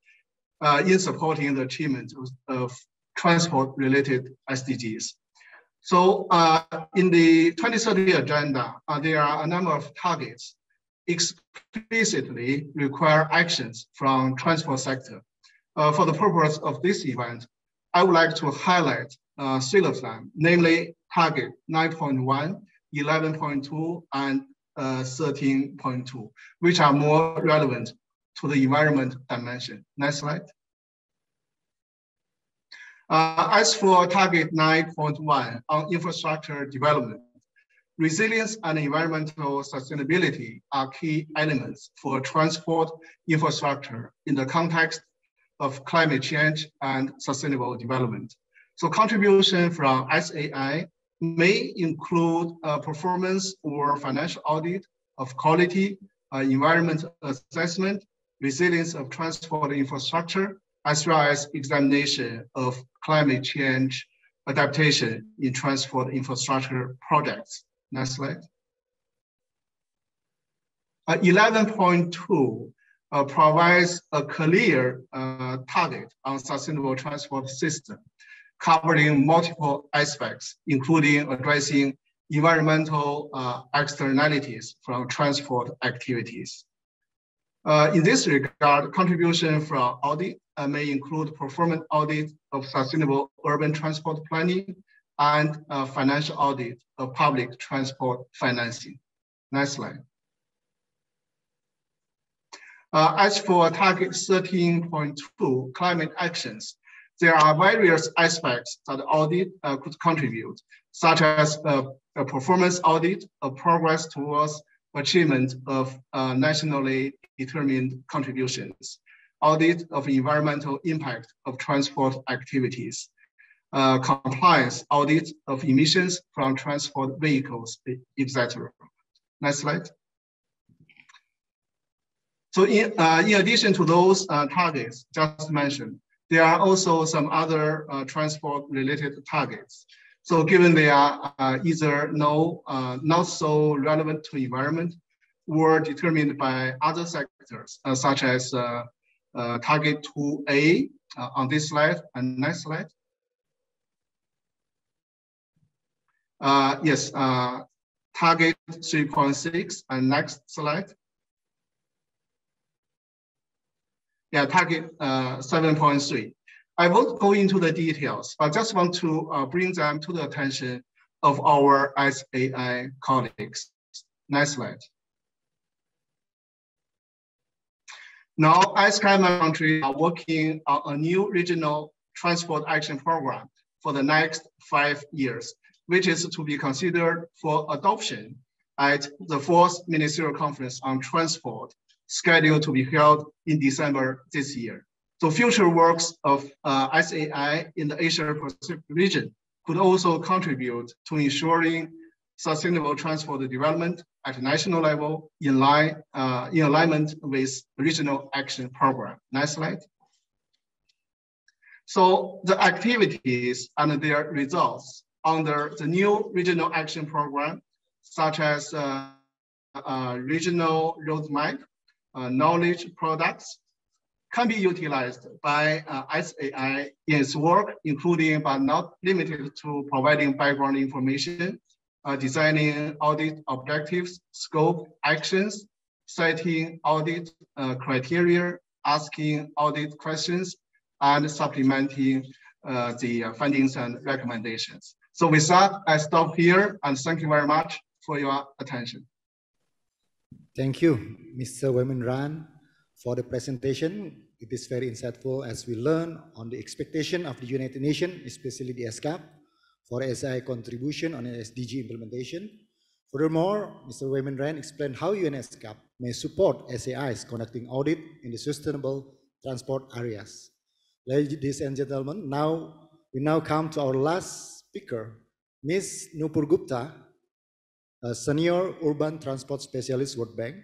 in supporting the achievement of transport-related SDGs. So in the 2030 agenda, there are a number of targets explicitly require actions from transport sector. For the purpose of this event, I would like to highlight 3 of them, namely target 9.1, 11.2, and 13.2, which are more relevant to the environment dimension. Next slide. As for target 9.1 on infrastructure development, resilience and environmental sustainability are key elements for transport infrastructure in the context of climate change and sustainable development. So contribution from SAI may include performance or financial audit of quality, environment assessment, resilience of transport infrastructure, as well as examination of climate change adaptation in transport infrastructure projects. Next slide. 11.2 provides a clear target on sustainable transport system, covering multiple aspects, including addressing environmental externalities from transport activities. In this regard, contribution from audit may include performance audit of sustainable urban transport planning and financial audit of public transport financing. Next slide. As for target 13.2, climate actions, there are various aspects that the audit could contribute, such as a performance audit of progress towards achievement of nationally determined contributions, audit of environmental impact of transport activities, compliance audit of emissions from transport vehicles, etc. Next slide. So in addition to those targets just mentioned, there are also some other transport-related targets. So given they are either not so relevant to environment or determined by other sectors, such as target 2A on this slide and next slide. Yes, target 3.6 and next slide. Yeah, target 7.3. I won't go into the details, but just want to bring them to the attention of our SAI colleagues. Next slide. Now, SAI countries are working on a new regional transport action program for the next 5 years, which is to be considered for adoption at the 4th Ministerial Conference on Transport, scheduled to be held in December this year. So future works of SAI in the Asia-Pacific region could also contribute to ensuring sustainable transport development at national level in alignment with regional action program. Next slide. So the activities and their results under the new regional action program, such as regional roadmap, knowledge products, can be utilized by SAI in its work, including but not limited to providing background information, designing audit objectives, scope, actions, setting audit criteria, asking audit questions, and supplementing the findings and recommendations. So with that, I stop here and thank you very much for your attention. Thank you, Mr. Wemin-Ran, for the presentation. It is very insightful as we learn on the expectation of the United Nations, especially the SCAP, for SAI contribution on SDG implementation. Furthermore, Mr. Wemin-Ran explained how UNSCAP may support SAI's conducting audit in the sustainable transport areas. Ladies and gentlemen, we now come to our last speaker, Ms. Nupur Gupta, a senior urban transport specialist, World Bank.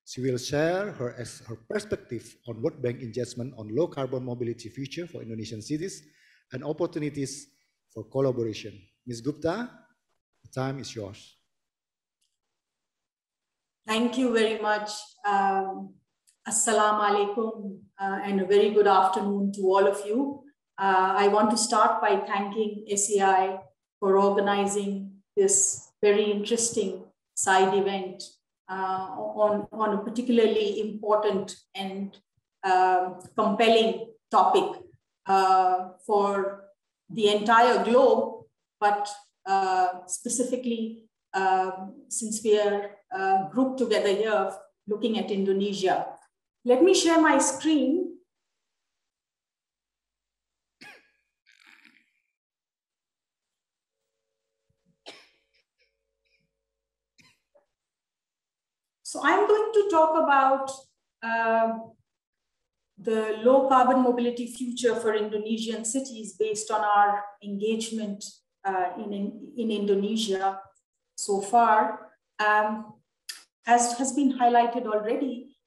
She will share her perspective on World Bank engagement on low carbon mobility future for Indonesian cities and opportunities for collaboration. Ms. Gupta, the time is yours. Thank you very much. Assalamu alaikum and a very good afternoon to all of you. I want to start by thanking SAI for organizing this very interesting side event on a particularly important and compelling topic for the entire globe, but specifically since we are grouped together here looking at Indonesia. Let me share my screen. So I'm going to talk about the low carbon mobility future for Indonesian cities based on our engagement in Indonesia so far. As has been highlighted already,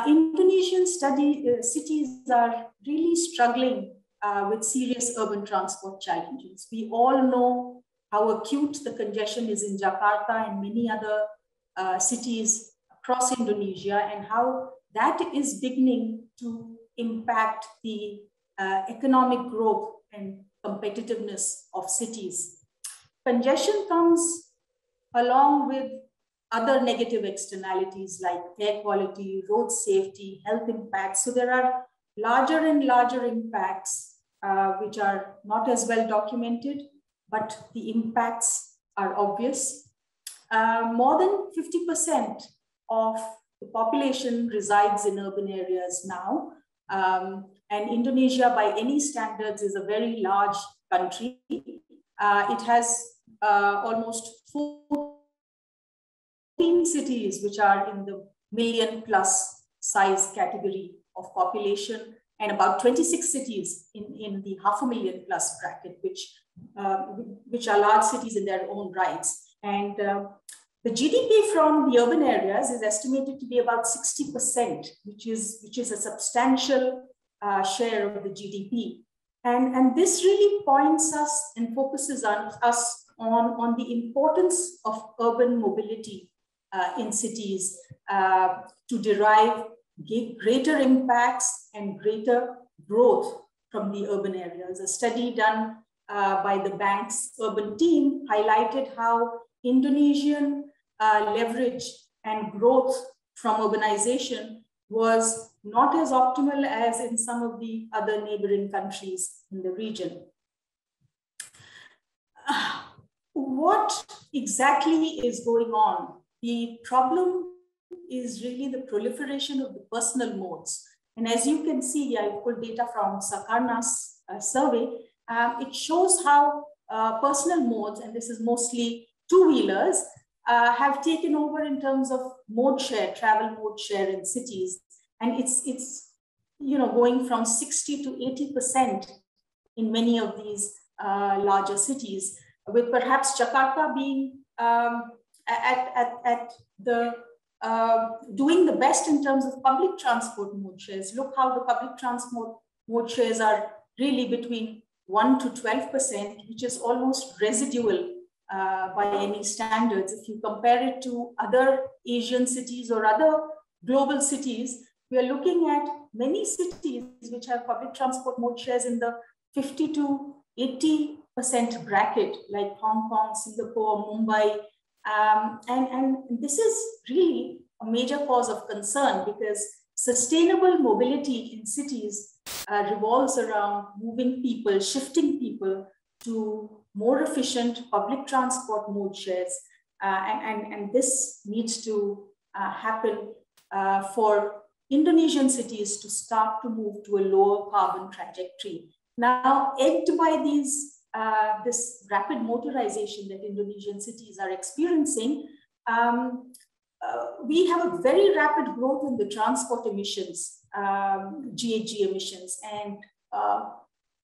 Indonesian cities are really struggling with serious urban transport challenges. We all know how acute the congestion is in Jakarta and many other cities across Indonesia, and how that is beginning to impact the economic growth and competitiveness of cities. Congestion comes along with other negative externalities like air quality, road safety, health impacts. So there are larger and larger impacts, which are not as well documented, but the impacts are obvious. More than 50% of the population resides in urban areas now. And Indonesia, by any standards, is a very large country. It has almost 14 cities which are in the million-plus size category of population, and about 26 cities in the 500,000+ bracket, which are large cities in their own rights. And the GDP from the urban areas is estimated to be about 60%, which is a substantial share of the GDP. And this really points us and focuses us on the importance of urban mobility in cities to derive greater impacts and greater growth from the urban areas. A study done by the bank's urban team highlighted how Indonesian leverage and growth from urbanization was not as optimal as in some of the other neighboring countries in the region. What exactly is going on? The problem is really the proliferation of the personal modes. And as you can see, I pulled data from Sakarna's survey. It shows how personal modes, and this is mostly two-wheelers, have taken over in terms of mode share, travel mode share in cities. And it's going from 60 to 80% in many of these larger cities, with perhaps Jakarta being at the doing the best in terms of public transport mode shares. Look how the public transport mode shares are really between 1 to 12%, which is almost residual by any standards. If you compare it to other Asian cities or other global cities, we are looking at many cities which have public transport mode shares in the 50 to 80% bracket, like Hong Kong, Singapore, Mumbai. And this is really a major cause of concern, because sustainable mobility in cities revolves around moving people, shifting people to more efficient public transport mode shares. And this needs to happen for Indonesian cities to start to move to a lower carbon trajectory. Now, egged by this rapid motorization that Indonesian cities are experiencing, we have a very rapid growth in the transport emissions, GHG emissions, and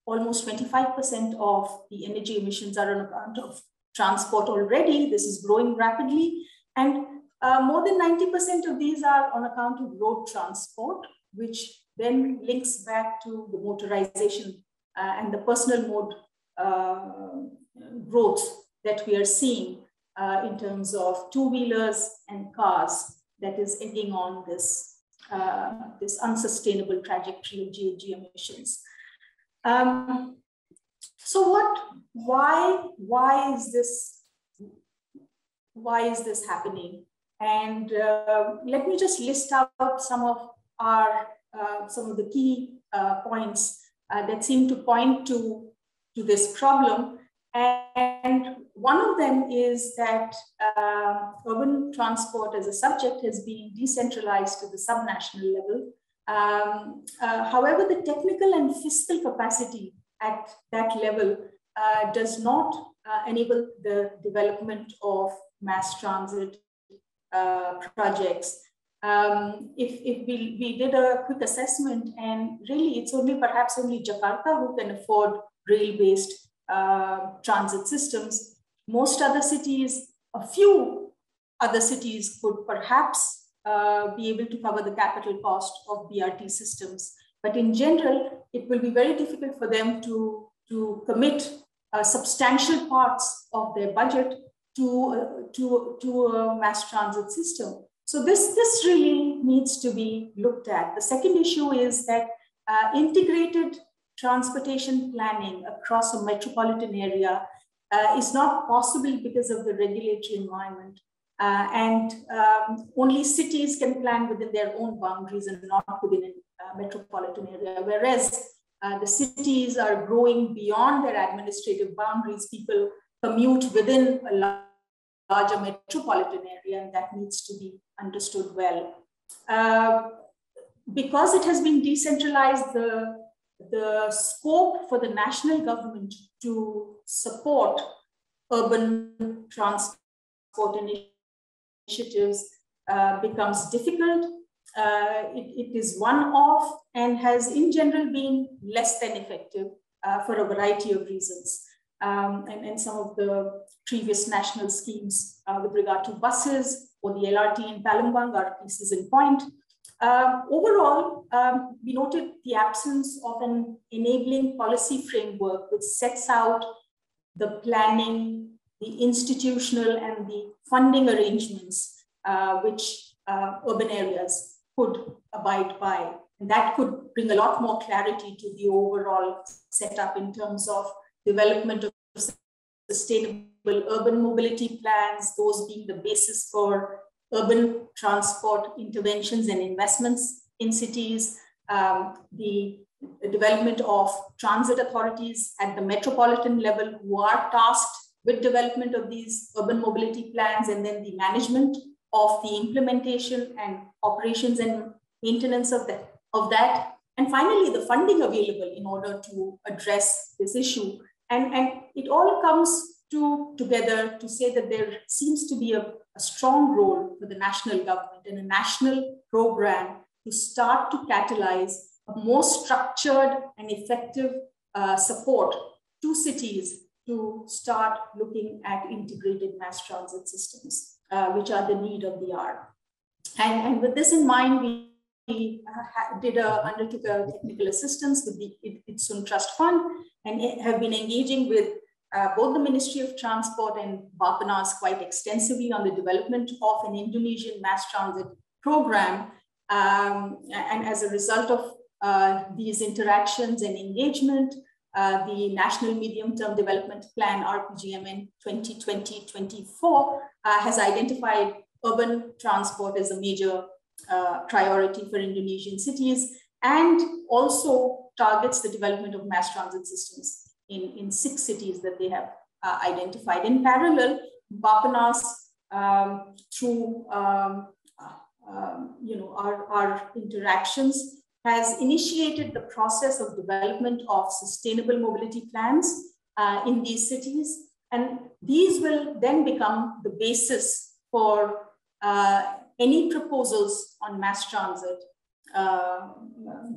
almost 25% of the energy emissions are on account of transport already. This is growing rapidly, and more than 90% of these are on account of road transport, which then links back to the motorization and the personal mode growth that we are seeing in terms of two-wheelers and cars, that is egging on this, this unsustainable trajectory of GHG emissions. So why is this happening? And let me just list out some of the key points that seem to point to this problem. And one of them is that urban transport as a subject has been decentralized to the subnational level. However, the technical and fiscal capacity at that level does not enable the development of mass transit projects. If we did a quick assessment, and really it's perhaps only Jakarta who can afford rail-based transit systems. Most other cities, a few other cities could perhaps be able to cover the capital cost of BRT systems. But in general, it will be very difficult for them to commit substantial parts of their budget to a mass transit system. So this really needs to be looked at. The second issue is that integrated transportation planning across a metropolitan area is not possible because of the regulatory environment. And only cities can plan within their own boundaries and not within metropolitan area, whereas the cities are growing beyond their administrative boundaries. People commute within a larger metropolitan area, and that needs to be understood well. Because it has been decentralized, the scope for the national government to support urban transport initiatives becomes difficult. It is one-off and has in general been less than effective for a variety of reasons. And some of the previous national schemes with regard to buses or the LRT in Palembang are pieces in point. Overall, we noted the absence of an enabling policy framework which sets out the planning, the institutional and the funding arrangements which urban areas could abide by. And that could bring a lot more clarity to the overall setup in terms of development of sustainable urban mobility plans, those being the basis for urban transport interventions and investments in cities, the development of transit authorities at the metropolitan level who are tasked with development of these urban mobility plans, and then the management of the implementation and operations and maintenance of that. And finally, the funding available in order to address this issue. And it all comes together to say that there seems to be a strong role for the national government and a national program to start to catalyze a more structured and effective support to cities to start looking at integrated mass transit systems, which are the need of the hour. And with this in mind, we undertook a technical assistance with the ITSUN Trust Fund and have been engaging with both the Ministry of Transport and Bappenas quite extensively on the development of an Indonesian mass transit program. And as a result of these interactions and engagement, the National Medium-Term Development Plan, RPGMN 2020-24, has identified urban transport as a major priority for Indonesian cities, and also targets the development of mass transit systems in 6 cities that they have identified. In parallel, Bappenas, through our interactions, has initiated the process of development of sustainable mobility plans in these cities. And these will then become the basis for any proposals on mass transit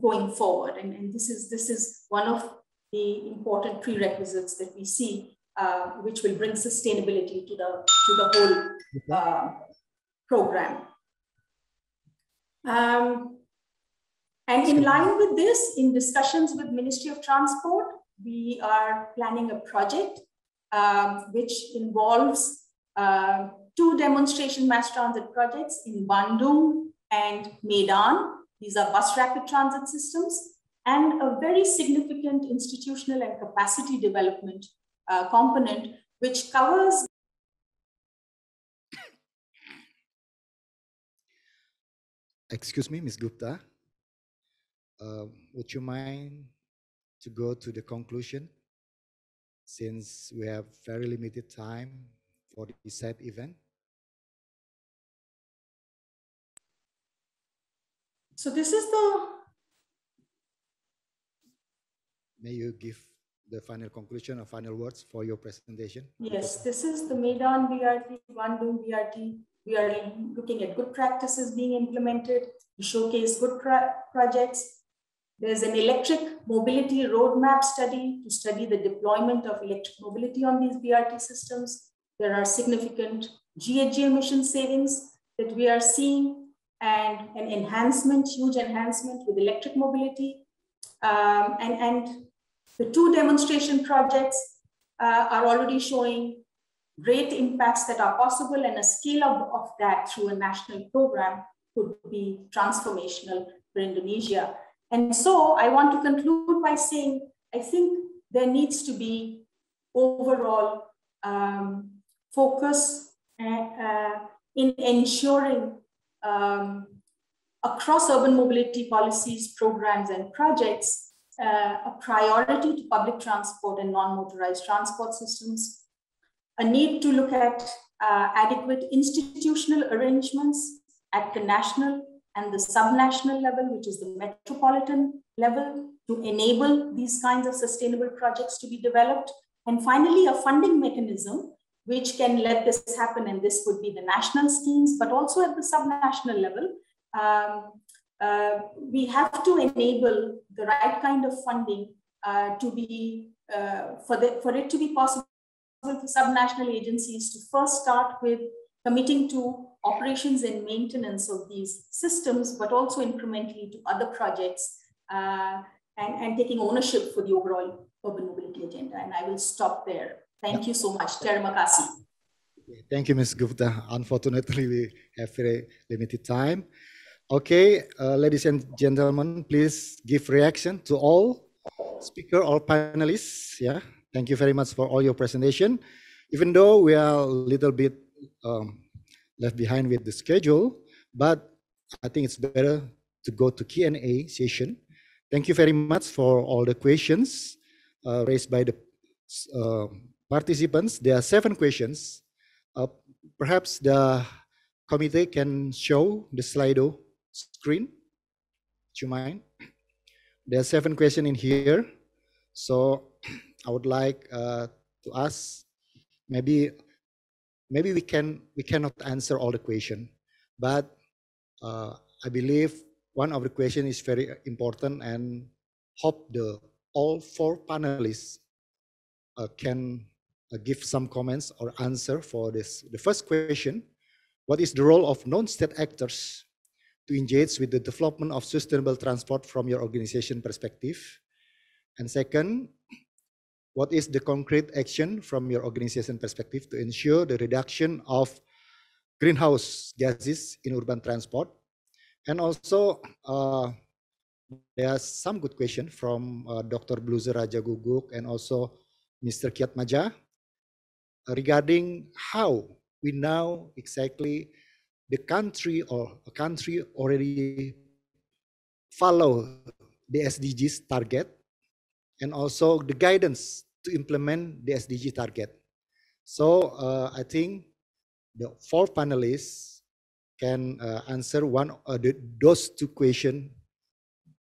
going forward. And this is one of the important prerequisites that we see, which will bring sustainability to the whole program. And in line with this, in discussions with Ministry of Transport, we are planning a project which involves 2 demonstration mass transit projects in Bandung and Medan. These are bus rapid transit systems, and a very significant institutional and capacity development component, which covers. Excuse me, Ms. Gupta. Would you mind to go to the conclusion, since we have very limited time for the said event? So this is the... May you give the final conclusion or final words for your presentation? Yes, this is the Medan BRT, Bandung BRT. We are looking at good practices being implemented to showcase good projects. There's an electric mobility roadmap study to study the deployment of electric mobility on these BRT systems. There are significant GHG emission savings that we are seeing, and an enhancement, huge enhancement with electric mobility. And the 2 demonstration projects are already showing great impacts that are possible, and a scale of that through a national program could be transformational for Indonesia. And so I want to conclude by saying, I think there needs to be overall focus in ensuring across urban mobility policies, programs, and projects, a priority to public transport and non-motorized transport systems, a need to look at adequate institutional arrangements at the national and the subnational level, which is the metropolitan level, to enable these kinds of sustainable projects to be developed. And finally, a funding mechanism which can let this happen, and this would be the national schemes, but also at the subnational level. We have to enable the right kind of funding to be, for it to be possible for subnational agencies to first start with committing to operations and maintenance of these systems, but also incrementally to other projects and taking ownership for the overall urban mobility agenda. And I will stop there. Thank you so much. Terima kasih. Thank you, Ms. Gupta. Unfortunately, we have very limited time. Okay, ladies and gentlemen, please give reaction to all speaker, all panelists. Yeah, thank you very much for all your presentation. Even though we are a little bit left behind with the schedule, but I think it's better to go to Q&A session. Thank you very much for all the questions raised by the participants. There are 7 questions. Perhaps the committee can show the Slido screen. Do you mind? There are 7 questions in here. So I would like to ask, maybe we cannot answer all the questions, but I believe one of the questions is very important, and hope all 4 panelists can give some comments or answer for this. The first question: what is the role of non-state actors to engage with the development of sustainable transport from your organization perspective? And second, what is the concrete action from your organization perspective to ensure the reduction of greenhouse gases in urban transport? And also, there are some good questions from Dr. Bluzer Raja Guguk and also Mr. Kiat Maja regarding how we now exactly the country or a country already follow the SDGs target, and also the guidance to implement the SDG target. So I think the 4 panelists can answer those 2 questions.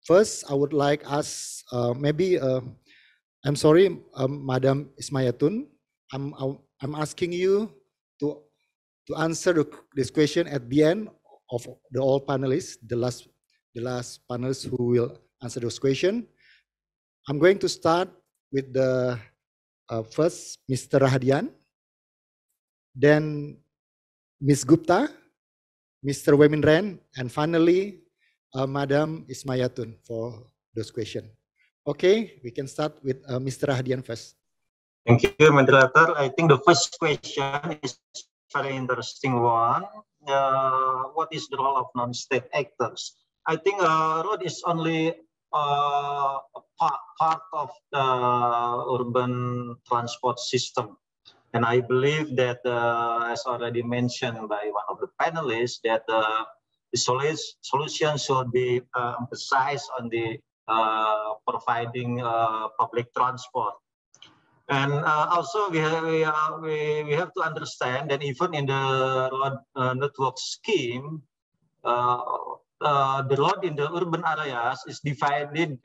First, I would like us maybe I'm sorry, Madam Ismayatun, I'm asking you to answer this question at the end of the all panelists, the last panelists who will answer those questions. I'm going to start with the first Mr. Rahadian, then Ms. Gupta, Mr. Weminren, and finally Madam Ismayatun for those questions. Okay, we can start with Mr. Rahadian first. Thank you, moderator. I think the first question is very interesting one. What is the role of non-state actors? I think road is only a part of the urban transport system. And I believe that, as already mentioned by one of the panelists, that the solution should be emphasized on the providing public transport. And also we have to understand that even in the road network scheme, the road in the urban areas is divided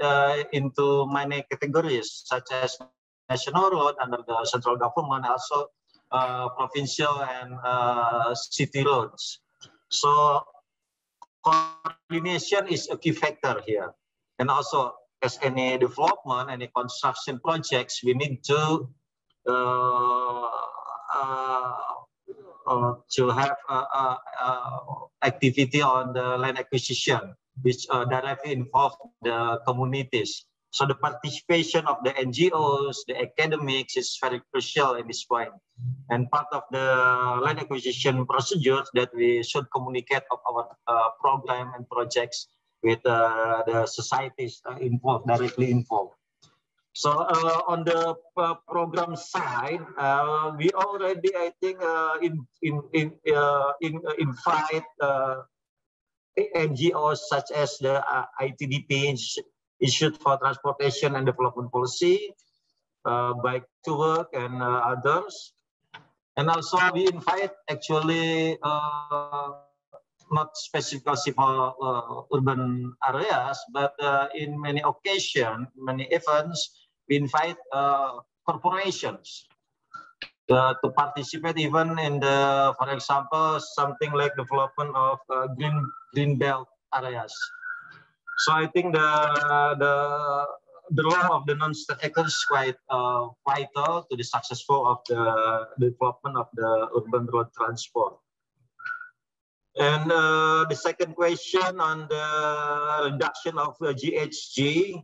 into many categories, such as national road under the central government, also provincial and city roads. So coordination is a key factor here. And also, as any development, any construction projects, we need to have activity on the land acquisition, which directly involve the communities. So the participation of the NGOs, the academics is very crucial in this point. And part of the land acquisition procedures that we should communicate of our program and projects with the societies involved, directly involved. So on the program side, we already, I think, invite NGOs such as the ITDP, Institute for Transportation and Development Policy, Bike to Work, and others. And also we invite actually not specifically for urban areas, but in many occasions, many events, we invite corporations to participate even in the, for example, something like development of green belt areas. So I think the role of the non-state actors is quite vital to the successful of the development of the urban road transport. And the second question on the reduction of GHG,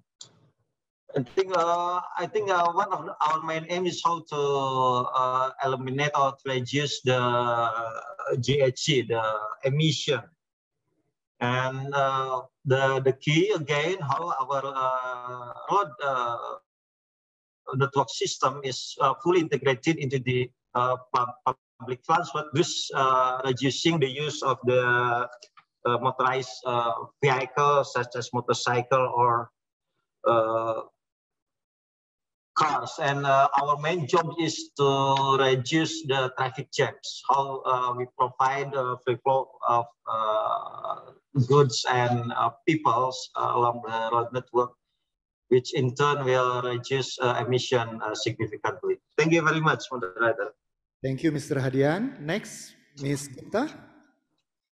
I think one of our main aim is how to eliminate or to reduce the GHG, the emission. And the key again, how our road network system is fully integrated into the public transport, thus reducing the use of the motorized vehicles such as motorcycle or cars. And our main job is to reduce the traffic jams, how we provide free flow of goods and peoples along the road network, which in turn will reduce emission significantly. Thank you very much, moderator. Thank you, Mr. Hadian. Next, Ms. Gupta,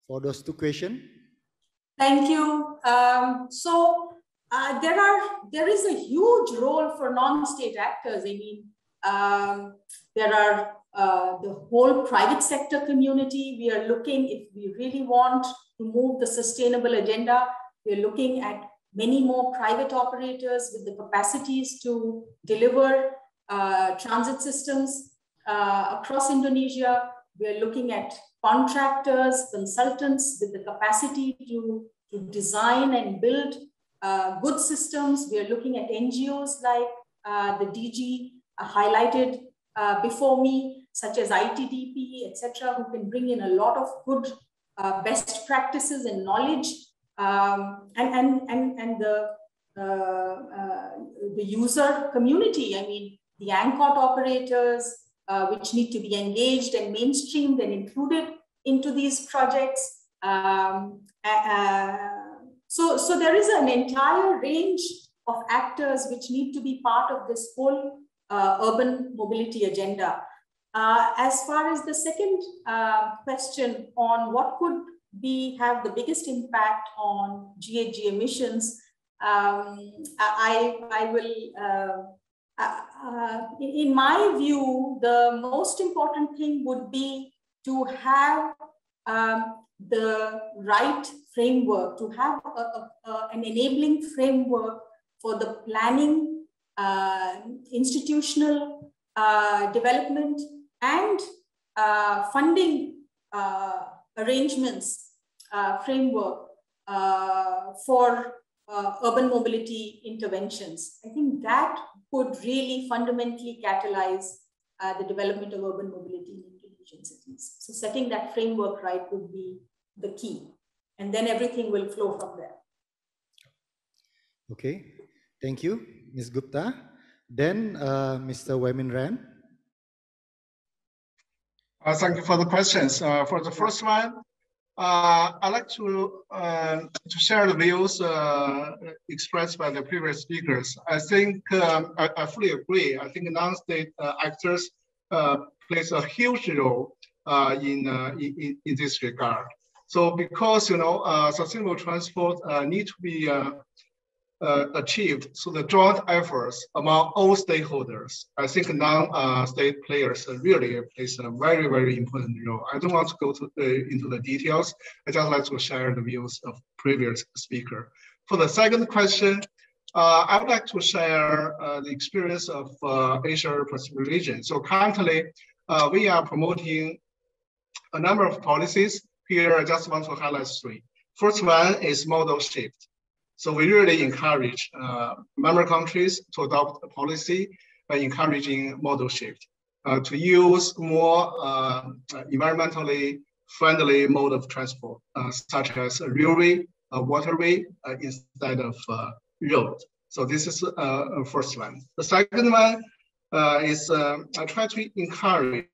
for those two questions. Thank you. There is a huge role for non-state actors. I mean, there are the whole private sector community. We are looking, if we really want to move the sustainable agenda, we are looking at many more private operators with the capacities to deliver transit systems across Indonesia. We are looking at contractors, consultants with the capacity to design and build good systems. We are looking at NGOs like the DG highlighted before me, such as ITDP, etc., who can bring in a lot of good best practices and knowledge, and the user community. I mean, the ANCOT operators, which need to be engaged and mainstreamed and included into these projects. So there is an entire range of actors which need to be part of this whole urban mobility agenda. As far as the second question on what could have the biggest impact on GHG emissions, in my view, the most important thing would be to have the right framework, to have an enabling framework for the planning, institutional development, and funding arrangements framework for urban mobility interventions. I think that could really fundamentally catalyze the development of urban mobility in Indonesian cities. So setting that framework right would be the key. And then everything will flow from there. Okay, thank you, Ms. Gupta. Then Mr. Wemin Ran. Thank you for the questions. For the first one, I'd like to share the views expressed by the previous speakers. I think I fully agree. I think non-state actors plays a huge role in this regard. So because sustainable transport need to be achieved through the joint efforts among all stakeholders, I think non-state players really plays a very, very important role. I don't want to go into the details. I just like to share the views of previous speaker. For the second question, I would like to share the experience of Asia Pacific region. So currently, we are promoting a number of policies. Here, I just want to highlight three. First one is model shift. So we really encourage member countries to adopt a policy by encouraging model shift, to use more environmentally friendly mode of transport, such as a railway, a waterway, instead of road. So this is the first one. The second one is I try to encourage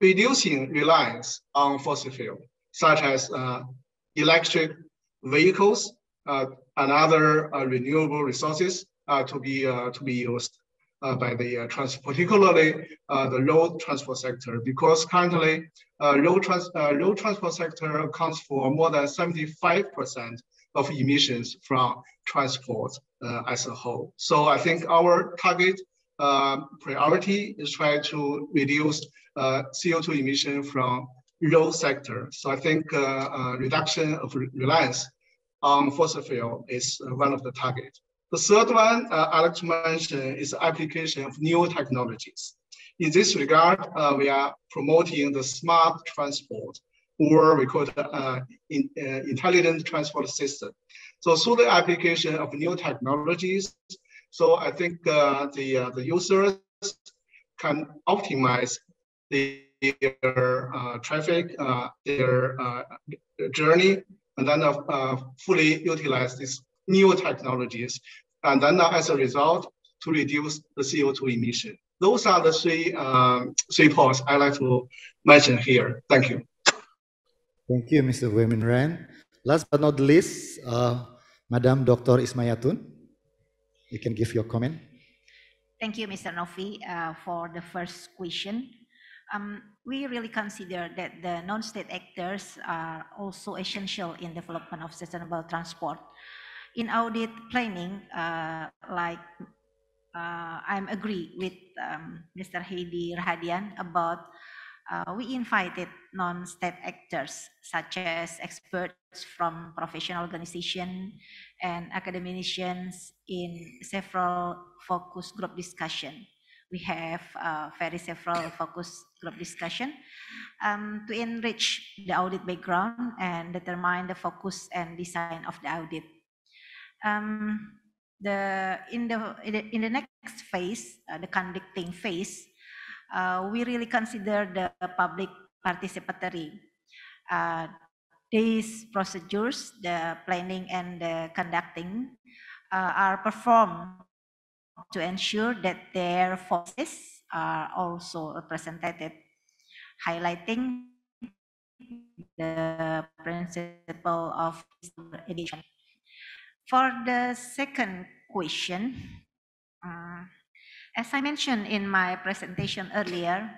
reducing reliance on fossil fuel, such as electric vehicles and other renewable resources to be used by the particularly the road transport sector, because currently road transport sector accounts for more than 75% of emissions from transport as a whole. So I think our target priority is try to reduce CO2 emission from road sector. So I think reduction of reliance on fossil fuel is one of the targets. The third one I'd like to mention is application of new technologies. In this regard, we are promoting the smart transport, or we call it intelligent transport system. So through the application of new technologies, so I think the users can optimize their traffic, their journey, and then fully utilize these new technologies, and then as a result, to reduce the CO2 emission. Those are the three points I'd like to mention here. Thank you. Thank you, Mr. Wemin Ran. Last but not least, Madam Dr. Ismayatun, you can give your comment. Thank you, Mr. Novi, for the first question. We really consider that the non-state actors are also essential in development of sustainable transport. In audit planning, I'm agree with Mr. Heidi Rahadian about we invited non-state actors such as experts from professional organizations and academicians in several focus group discussion. We have several focus group discussion to enrich the audit background and determine the focus and design of the audit. In the next phase, the conducting phase, we really consider the public participatory. These procedures, the planning and the conducting, are performed to ensure that their voices are also represented, highlighting the principle of education. For the second question, as I mentioned in my presentation earlier,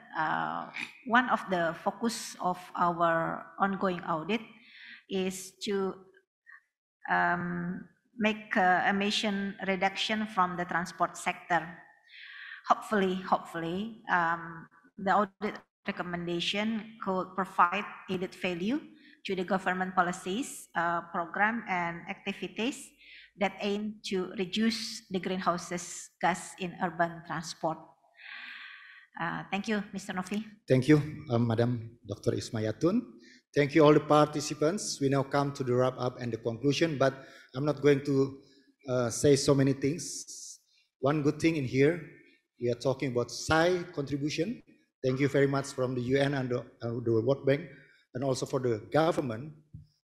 one of the focus of our ongoing audit is to make emission reduction from the transport sector. Hopefully, the audit recommendation could provide added value to the government policies, program, and activities that aim to reduce the greenhouse gas in urban transport. Thank you, Mr. Novi. Thank you, Madam Dr. Ismayatun. Thank you all the participants. We now come to the wrap up and the conclusion, but I'm not going to say so many things. One good thing in here, we are talking about SAI contribution. Thank you very much from the UN and the World Bank, and also for the government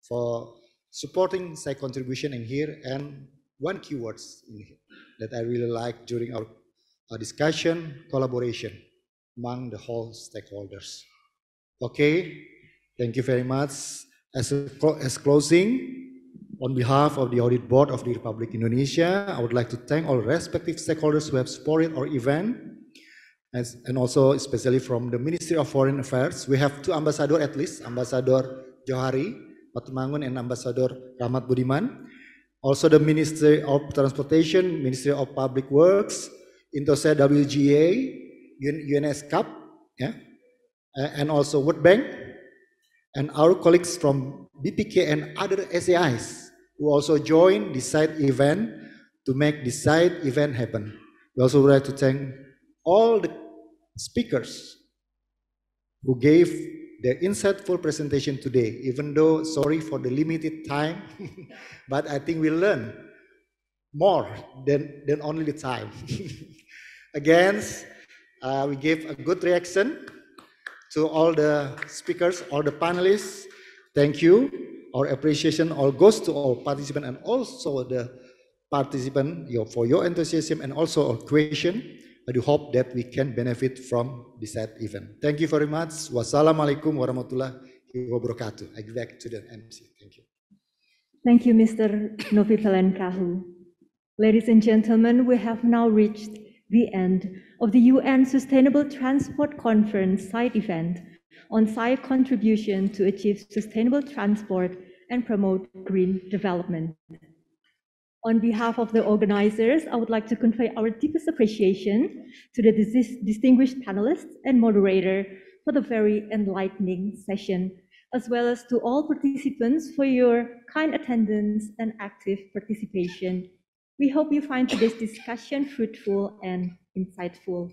for supporting SAI contribution in here. And one keywords in here that I really like during our discussion, collaboration among the whole stakeholders. Okay, thank you very much. As closing, on behalf of the Audit Board of the Republic of Indonesia, I would like to thank all respective stakeholders who have supported our event, and also especially from the Ministry of Foreign Affairs. We have two ambassadors at least, Ambassador Johari Patumangun and Ambassador Rahmat Budiman. Also the Ministry of Transportation, Ministry of Public Works, Intosai WGA, UNSCAP, yeah, and also World Bank, and our colleagues from BPK and other SAIs who also joined the side event to make the side event happen. We also would like to thank all the speakers who gave their insightful presentation today, even though sorry for the limited time, but I think we learned more than only the time. Again, we gave a good reaction To all the speakers, all the panelists, thank you. Our appreciation all goes to all participants and also the participant for your enthusiasm and also our question. I do hope that we can benefit from this event. Thank you very much. Wassalamualaikum warahmatullahi wabarakatuh. I give back to the MC. Thank you. Thank you, Mr. Novivelan Kahu. Ladies and gentlemen, we have now reached the end of the UN Sustainable Transport Conference side event on SAI contribution to achieve sustainable transport and promote green development. On behalf of the organizers, I would like to convey our deepest appreciation to the distinguished panelists and moderator for the very enlightening session, as well as to all participants for your kind attendance and active participation. We hope you find today's discussion fruitful and insightful.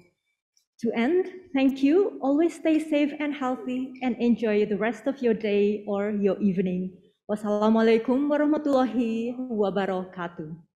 To end, thank you. Always stay safe and healthy and enjoy the rest of your day or your evening. Wassalamualaikum warahmatullahi wabarakatuh.